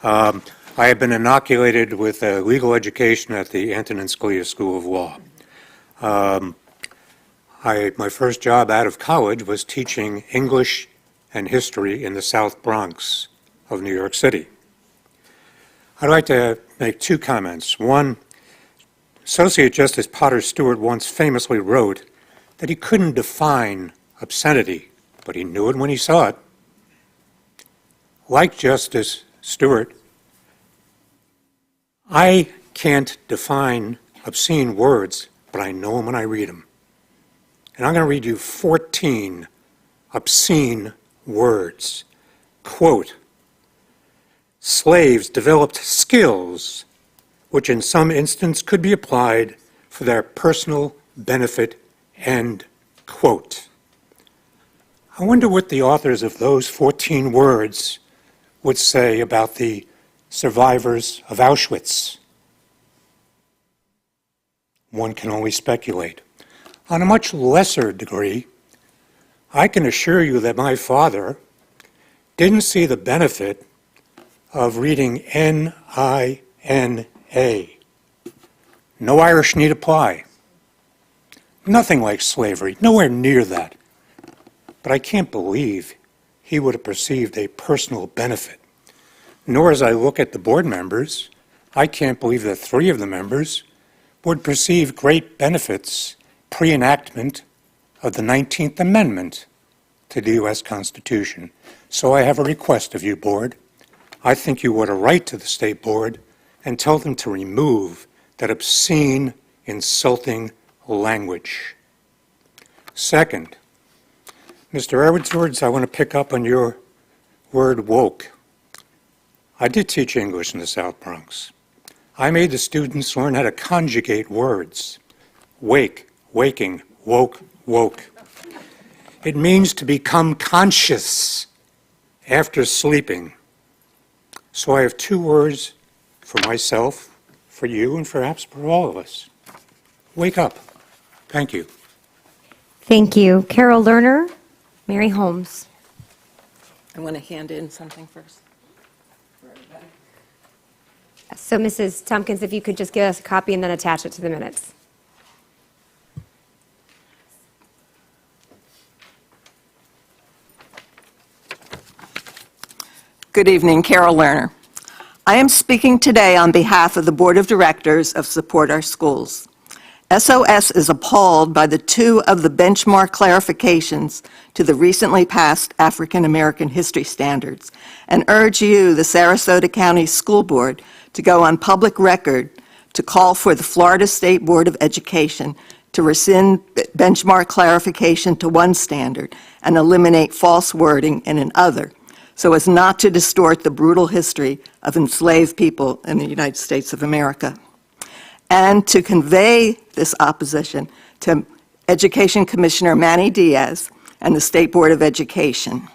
I have been inoculated with a legal education at the Antonin Scalia School of Law. My first job out of college was teaching English and history in the South Bronx of New York City. I'd like to make two comments. One, Associate Justice Potter Stewart once famously wrote that he couldn't define obscenity, but he knew it when he saw it. Like Justice Stewart, I can't define obscene words, but I know them when I read them. And I'm going to read you 14 obscene words. Quote, slaves developed skills which in some instance could be applied for their personal benefit, end quote. I wonder what the authors of those 14 words would say about the survivors of Auschwitz. One can only speculate. On a much lesser degree, I can assure you that my father didn't see the benefit of reading N-I-N-A. No Irish need apply. Nothing like slavery, nowhere near that. But I can't believe he would have perceived a personal benefit. Nor as I look at the board members, I can't believe that 3 of the members would perceive great benefits pre-enactment of the 19th Amendment to the U.S. Constitution. So I have a request of you, board. I think you ought to write to the state board and tell them to remove that obscene, insulting language. Second, Mr. Edwards, I want to pick up on your word woke. I did teach English in the South Bronx. I made the students learn how to conjugate words. Wake, waking, woke, woke. It means to become conscious after sleeping. So I have 2 words for myself, for you, and perhaps for all of us. Wake up. Thank you. Thank you. Carol Lerner, Mary Holmes. I want to hand in something first. So, Mrs. Tompkins, if you could just give us a copy and then attach it to the minutes. Good evening, Carol Lerner. I am speaking today on behalf of the Board of Directors of Support Our Schools. SOS is appalled by the 2 of the benchmark clarifications to the recently passed African American History Standards and urge you, the Sarasota County School Board, to go on public record to call for the Florida State Board of Education to rescind benchmark clarification to one standard and eliminate false wording in another, so as not to distort the brutal history of enslaved people in the United States of America, and to convey this opposition to Education Commissioner Manny Diaz and the State Board of Education.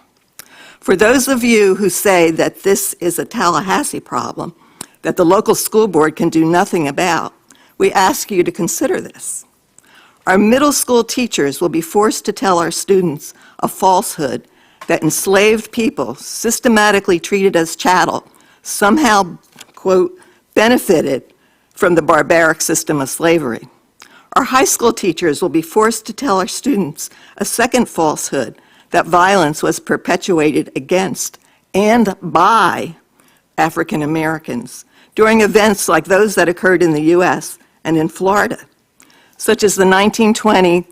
For those of you who say that this is a Tallahassee problem, that the local school board can do nothing about, we ask you to consider this. Our middle school teachers will be forced to tell our students a falsehood that enslaved people, systematically treated as chattel, somehow, quote, benefited from the barbaric system of slavery. Our high school teachers will be forced to tell our students a second falsehood, that violence was perpetuated against and by African Americans during events like those that occurred in the U.S. and in Florida, such as the 1920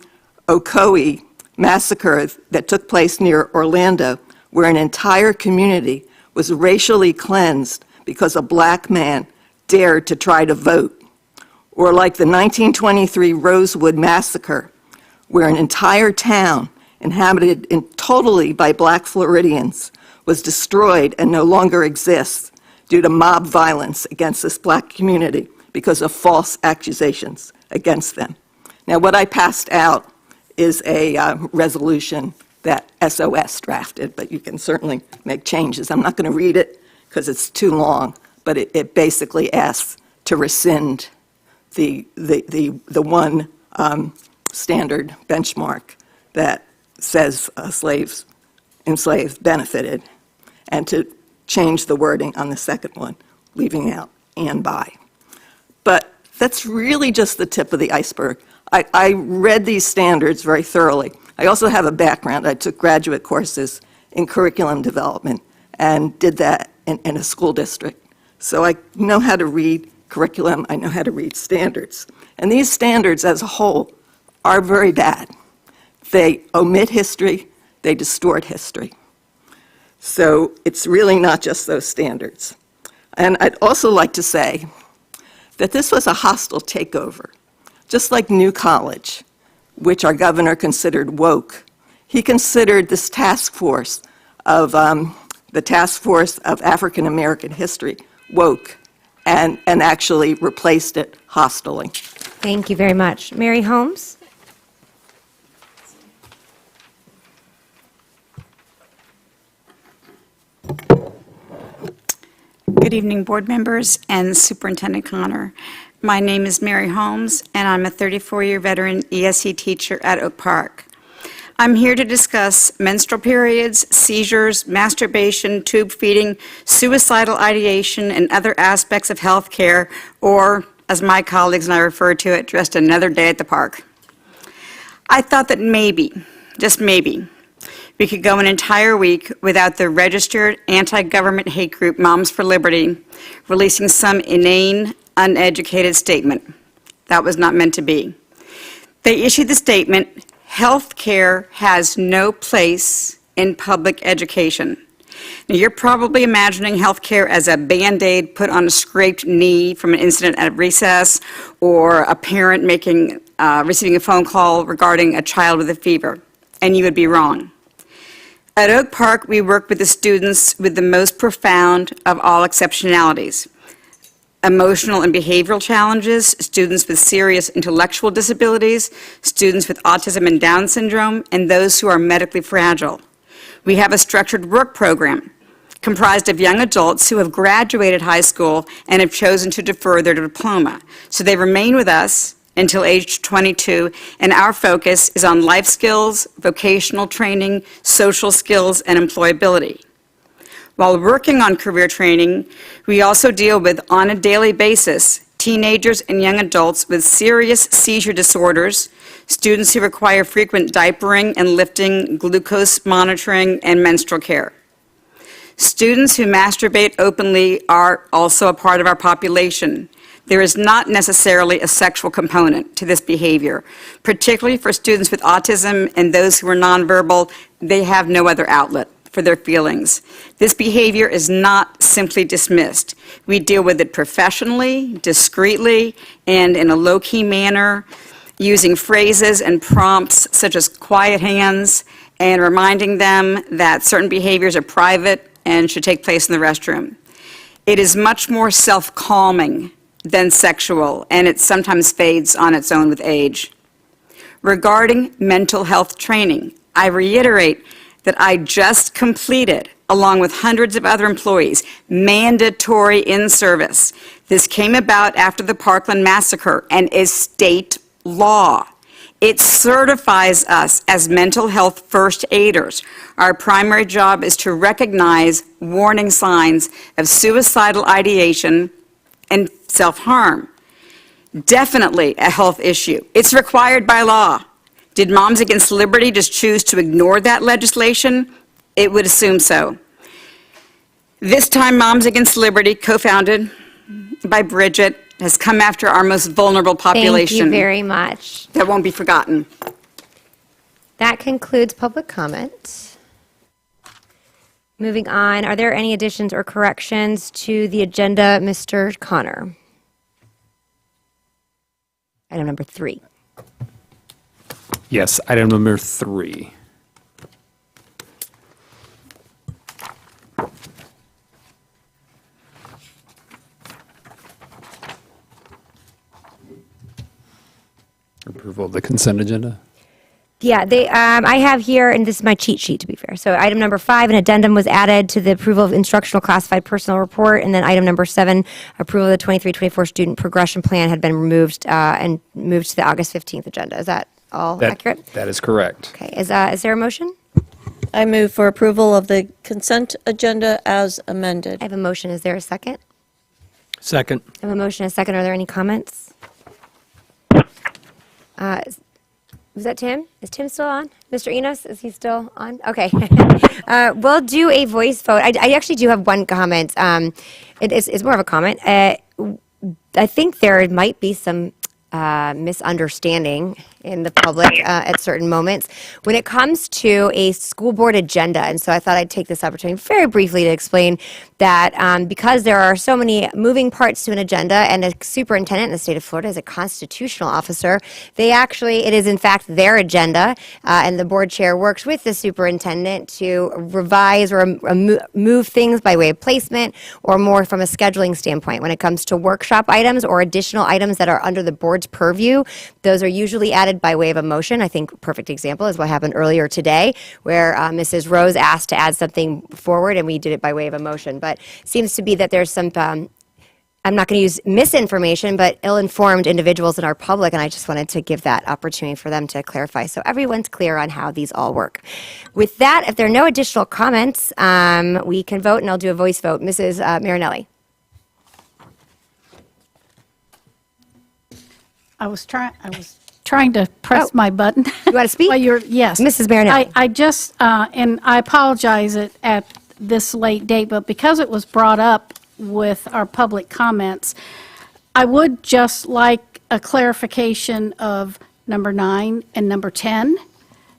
Ocoee massacre that took place near Orlando, where an entire community was racially cleansed because a black man dared to try to vote. Or like the 1923 Rosewood massacre, where an entire town inhabited totally by black Floridians was destroyed and no longer exists due to mob violence against this black community because of false accusations against them. Now, what I passed out is a resolution that SOS drafted, but you can certainly make changes. I'm not going to read it because it's too long, but it basically asks to rescind the one standard benchmark that says enslaved benefited, and to change the wording on the second one, leaving out and by. But that's really just the tip of the iceberg. I read these standards very thoroughly. I also have a background. I took graduate courses in curriculum development and did that in a school district. So I know how to read curriculum. I know how to read standards. And these standards as a whole are very bad. They omit history. They distort history. So it's really not just those standards. And I'd also like to say that this was a hostile takeover. Just like New College, which our governor considered woke, he considered this task force of the Task Force of African American History woke, and actually replaced it hostilely. Thank you very much. Mary Holmes? Good evening, board members and Superintendent Connor. My name is Mary Holmes, and I'm a 34-year veteran ESE teacher at Oak Park. I'm here to discuss menstrual periods, seizures, masturbation, tube feeding, suicidal ideation, and other aspects of health care, or, as my colleagues and I refer to it, just another day at the park. I thought that maybe, just maybe, we could go an entire week without the registered anti-government hate group Moms for Liberty releasing some inane, uneducated statement. That was not meant to be. They issued the statement, "Health care has no place in public education." Now, you're probably imagining health care as a Band-Aid put on a scraped knee from an incident at recess, or a parent receiving a phone call regarding a child with a fever, and you would be wrong. At Oak Park, we work with the students with the most profound of all exceptionalities: emotional and behavioral challenges, students with serious intellectual disabilities, students with autism and Down syndrome, and those who are medically fragile. We have a structured work program comprised of young adults who have graduated high school and have chosen to defer their diploma. So they remain with us until age 22, and our focus is on life skills, vocational training, social skills, and employability. While working on career training, we also deal with, on a daily basis, teenagers and young adults with serious seizure disorders, students who require frequent diapering and lifting, glucose monitoring, and menstrual care. Students who masturbate openly are also a part of our population. There is not necessarily a sexual component to this behavior. Particularly for students with autism and those who are nonverbal, they have no other outlet for their feelings. This behavior is not simply dismissed. We deal with it professionally, discreetly, and in a low-key manner, using phrases and prompts such as quiet hands, and reminding them that certain behaviors are private and should take place in the restroom. It is much more self-calming than sexual, and it sometimes fades on its own with age. Regarding mental health training, I reiterate that I just completed, along with hundreds of other employees, mandatory in-service. This came about after the Parkland massacre and is state law. It certifies us as mental health first aiders. Our primary job is to recognize warning signs of suicidal ideation and self-harm. Definitely a health issue. It's required by law. Did Moms Against Liberty just choose to ignore that legislation? It would assume so. This time, Moms Against Liberty, co-founded by Bridget has come after our most vulnerable population. Thank you very much. That won't be forgotten. That concludes public comment. Moving on, are there any additions or corrections to the agenda, Mr. Connor? Item number 3. Yes, item number 3. Approval of the consent agenda. Yeah, I have here, and this is my cheat sheet, to be fair. So item number 5, an addendum was added to the approval of instructional classified personnel report, and then item number 7, approval of the 23-24 student progression plan had been removed and moved to the August 15th agenda. Is that all accurate? That is correct. Okay, is there a motion? I move for approval of the consent agenda as amended. I have a motion. Is there a second? Second. I have a motion and a second. Are there any comments? Was that Tim? Is Tim still on? Mr. Enos, is he still on? Okay. We'll do a voice vote. I actually do have one comment. It's more of a comment. I think there might be some misunderstanding in the public at certain moments when it comes to a school board agenda. And so I thought I'd take this opportunity very briefly to explain that because there are so many moving parts to an agenda, and a superintendent in the state of Florida is a constitutional officer, it is in fact their agenda, and the board chair works with the superintendent to revise or move things by way of placement or more from a scheduling standpoint. When it comes to workshop items or additional items that are under the board's purview, those are usually added by way of a motion. I think a perfect example is what happened earlier today, where Mrs. Rose asked to add something forward, and we did it by way of a motion. But it seems to be that there's some, I'm not going to use misinformation, but ill-informed individuals in our public, and I just wanted to give that opportunity for them to clarify so everyone's clear on how these all work. With that, if there are no additional comments, we can vote, and I'll do a voice vote. Mrs. Marinelli. I was trying to press my button. You want to speak? Yes. Mrs. Marinelli. I just, and I apologize at this late date, but because it was brought up with our public comments, I would just like a clarification of number 9 and number 10,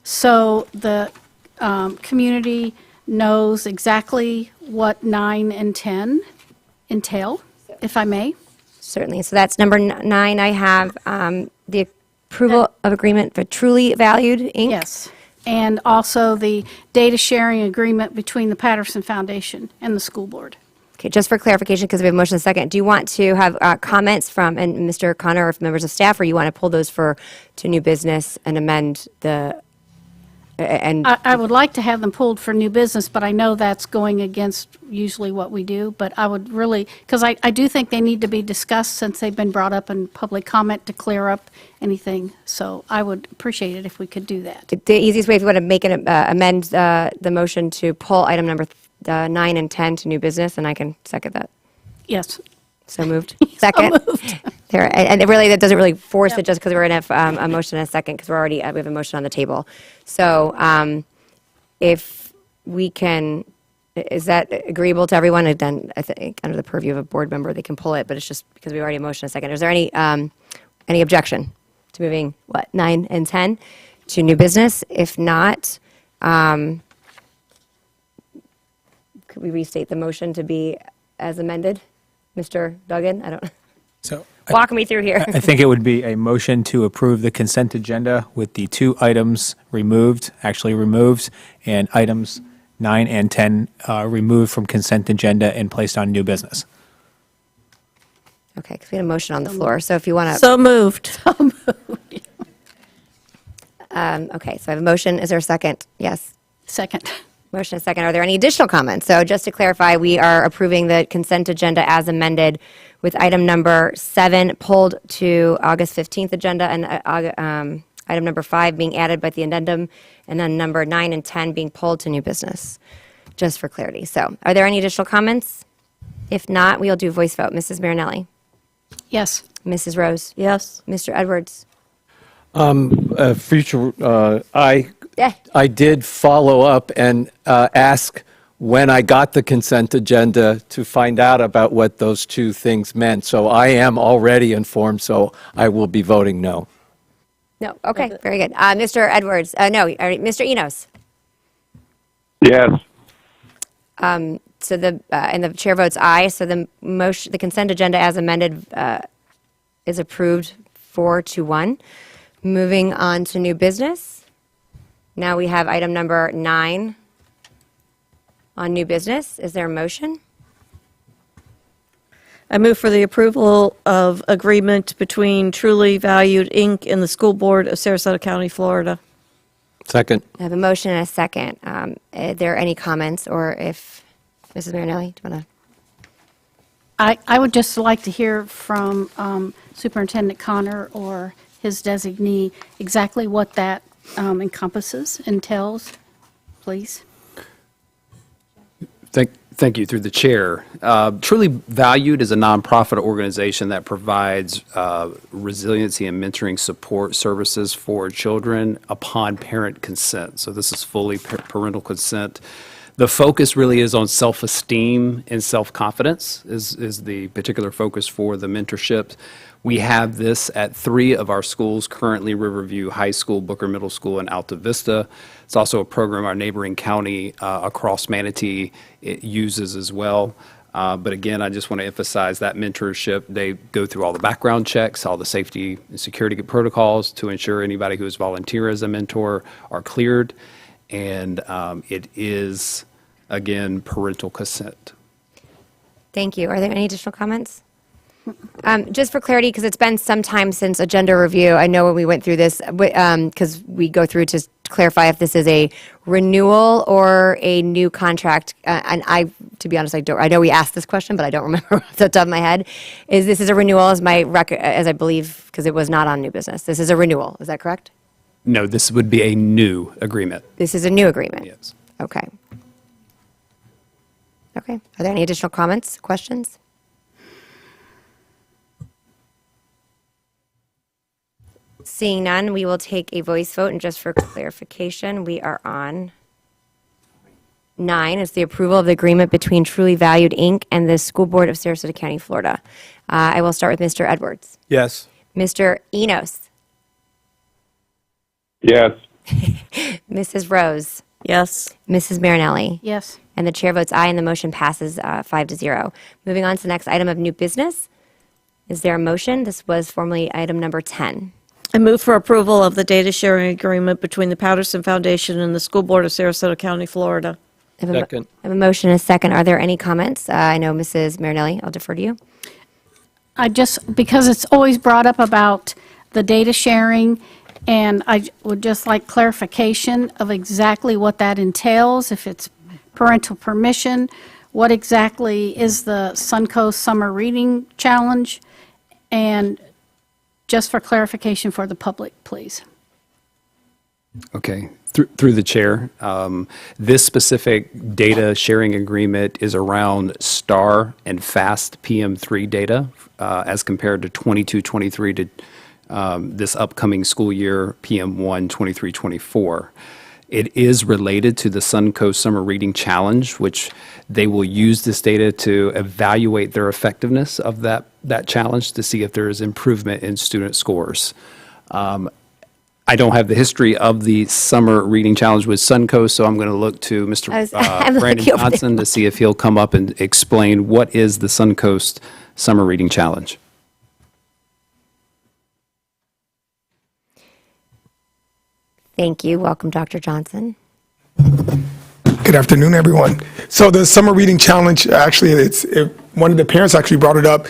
so the community knows exactly what 9 and 10 entail, if I may. Certainly. So that's number 9. I have the approval of agreement for Truly Valued, Inc. Yes. And also the data sharing agreement between the Patterson Foundation and the school board. Okay, just for clarification, because we have a motion and a second, do you want to have comments from Mr. Connor or members of staff, or you want to pull those to new business and amend the I would like to have them pulled for new business, but I know that's going against usually what we do. But I would really, because I do think they need to be discussed since they've been brought up in public comment to clear up anything. So I would appreciate it if we could do that. The easiest way, if you want to make amend the motion to pull item number 9 and 10 to new business, and I can second that. Yes. So moved. Second. There, and it really, that doesn't really force it just because we're going to have a motion and a second, because we have a motion on the table. So if we can, is that agreeable to everyone? And then I think under the purview of a board member, they can pull it, but it's just because we already motioned a second. Is there any objection to moving 9 and 10 to new business? If not, could we restate the motion to be as amended? Mr. Duggan, walk me through here. I think it would be a motion to approve the consent agenda with the 2 items actually removed, and items 9 and 10 removed from consent agenda and placed on new business. Okay, because we had a motion on the floor, so if you want to. So moved. Okay, so I have a motion. Is there a second? Yes. Second. Motion and second. Are there any additional comments? So just to clarify, we are approving the consent agenda as amended, with item number 7 pulled to August 15th agenda, and item number 5 being added by the addendum, and then number 9 and 10 being pulled to new business, just for clarity. So are there any additional comments? If not, we'll do voice vote. Mrs. Marinelli? Yes. Mrs. Rose? Yes. Mr. Edwards? I did follow up and ask when I got the consent agenda to find out about what those two things meant. So I am already informed, so I will be voting no. No, okay, very good. Mr. Edwards, no, Mr. Enos. Yes. So and the chair votes aye, so the consent agenda as amended is approved 4-1. Moving on to new business. Now we have item number 9 on new business. Is there a motion? I move for the approval of agreement between Truly Valued, Inc. and the School Board of Sarasota County, Florida. Second. I have a motion and a second. Are there any comments, or if, Mrs. Marinelli, do you want to? I would just like to hear from Superintendent Connor or his designee exactly what that entails, please. Thank you, through the chair. Truly Valued is a nonprofit organization that provides resiliency and mentoring support services for children upon parent consent. So this is fully parental consent. The focus really is on self-esteem and self-confidence is the particular focus for the mentorship. We have this at 3 of our schools currently: Riverview High School, Booker Middle School, and Alta Vista. It's also a program our neighboring county across Manatee it uses as well. But again, I just want to emphasize that mentorship. They go through all the background checks, all the safety and security protocols to ensure anybody who is volunteer as a mentor are cleared. And it is, again, parental consent. Thank you. Are there any additional comments? Just for clarity, because it's been some time since agenda review, I know when we went through this, because we go through to clarify if this is a renewal or a new contract. And to be honest, I know we asked this question, but I don't remember off the top of my head. This is a renewal, as I believe, because it was not on new business. This is a renewal. Is that correct? No, this would be a new agreement. This is a new agreement? Yes. Okay. Okay. Are there any additional comments, questions? Seeing none, we will take a voice vote, and just for clarification, we are on 9. It's the approval of the agreement between Truly Valued, Inc. and the School Board of Sarasota County, Florida. I will start with Mr. Edwards. Yes. Mr. Enos. Yes. Mrs. Rose. Yes. Mrs. Marinelli. Yes. And the chair votes aye, and the motion passes 5-0. Moving on to the next item of new business. Is there a motion? This was formerly item number 10. I move for approval of the data sharing agreement between the Patterson Foundation and the School Board of Sarasota County, Florida. Second. I have a motion and a second. Are there any comments? I know Mrs. Marinelli, I'll defer to you. Because it's always brought up about the data sharing, and I would just like clarification of exactly what that entails, if it's parental permission, what exactly is the Suncoast Summer Reading Challenge, and just for clarification for the public, please. Okay. Through the chair, this specific data sharing agreement is around STAR and FAST PM3 data as compared to 22-23 to this upcoming school year PM1 23-24. It is related to the Suncoast Summer Reading Challenge, which they will use this data to evaluate their effectiveness of that challenge to see if there is improvement in student scores. I don't have the history of the Summer Reading Challenge with Suncoast, so I'm going to look to Mr. Brandon Johnson to see if he'll come up and explain what is the Suncoast Summer Reading Challenge. Thank you. Welcome, Dr. Johnson. Good afternoon, everyone. So the Summer Reading Challenge, actually, one of the parents actually brought it up.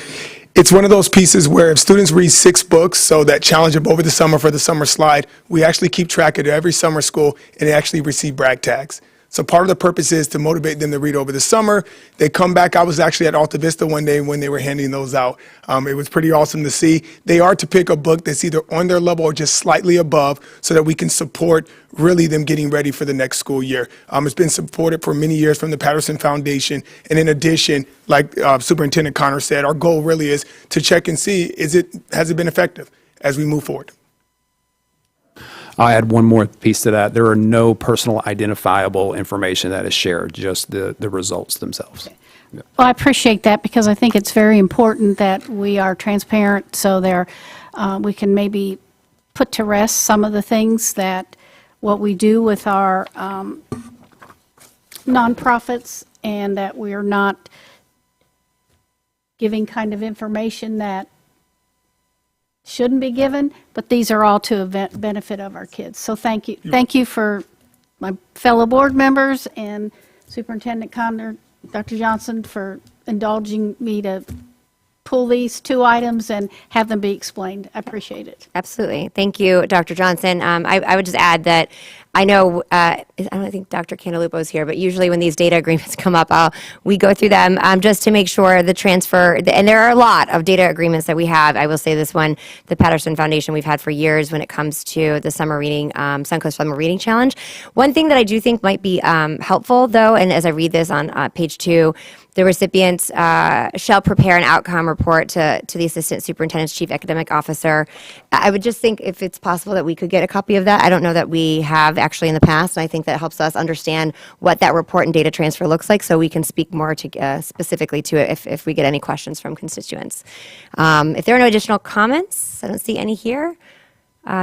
It's one of those pieces where if students read 6 books, so that challenge them over the summer for the summer slide, we actually keep track of it every summer school, and they actually receive brag tags. So part of the purpose is to motivate them to read over the summer. They come back. I was actually at Alta Vista one day when they were handing those out. It was pretty awesome to see. They are to pick a book that's either on their level or just slightly above so that we can support really them getting ready for the next school year. It's been supported for many years from the Patterson Foundation. And in addition, like Superintendent Connor said, our goal really is to check and see, has it been effective as we move forward? I'll add one more piece to that. There are no personal identifiable information that is shared, just the results themselves. Well, I appreciate that because I think it's very important that we are transparent so we can maybe put to rest some of the things that what we do with our nonprofits, and that we're not giving kind of information that shouldn't be given, but these are all to the benefit of our kids. So thank you. Thank you for my fellow board members and Superintendent Connor, Dr. Johnson, for indulging me to pull these two items and have them be explained. I appreciate it. Absolutely. Thank you, Dr. Johnson. I would just add that I know, I don't think Dr. Cantalupo is here, but usually when these data agreements come up, we go through them just to make sure the transfer, and there are a lot of data agreements that we have. I will say this one, the Patterson Foundation, we've had for years when it comes to the summer reading, Suncoast Summer Reading Challenge. One thing that I do think might be helpful, though, and as I read this on page 2, the recipients shall prepare an outcome report to the Assistant Superintendent's Chief Academic Officer. I would just think if it's possible that we could get a copy of that. I don't know that we have actually in the past, and I think that helps us understand what that report and data transfer looks like so we can speak more to, specifically to it if we get any questions from constituents. If there are no additional comments, I don't see any here.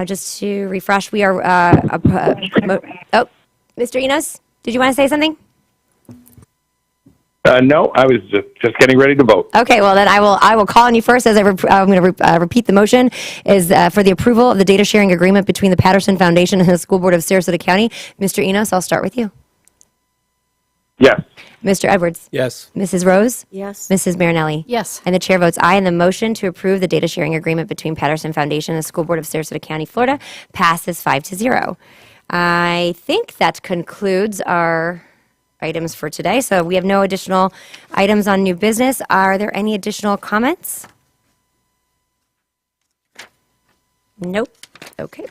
Just to refresh, we are, Mr. Enos, did you want to say something? No, I was just getting ready to vote. Okay, well then I will call on you first as I'm going to repeat the motion is for the approval of the data sharing agreement between the Patterson Foundation and the School Board of Sarasota County. Mr. Enos, I'll start with you. Yes. Mr. Edwards? Yes. Mrs. Rose? Yes. Mrs. Marinelli? Yes. And the chair votes aye, and the motion to approve the data sharing agreement between Patterson Foundation and the School Board of Sarasota County, Florida passes 5-0. I think that concludes our items for today. So we have no additional items on new business. Are there any additional comments? Nope. Okay.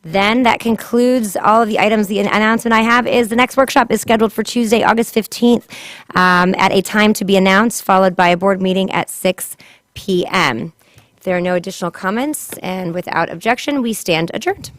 Then that concludes all of the items. The announcement I have is the next workshop is scheduled for Tuesday, August 15th at a time to be announced, followed by a board meeting at 6 p.m. If there are no additional comments and without objection, we stand adjourned.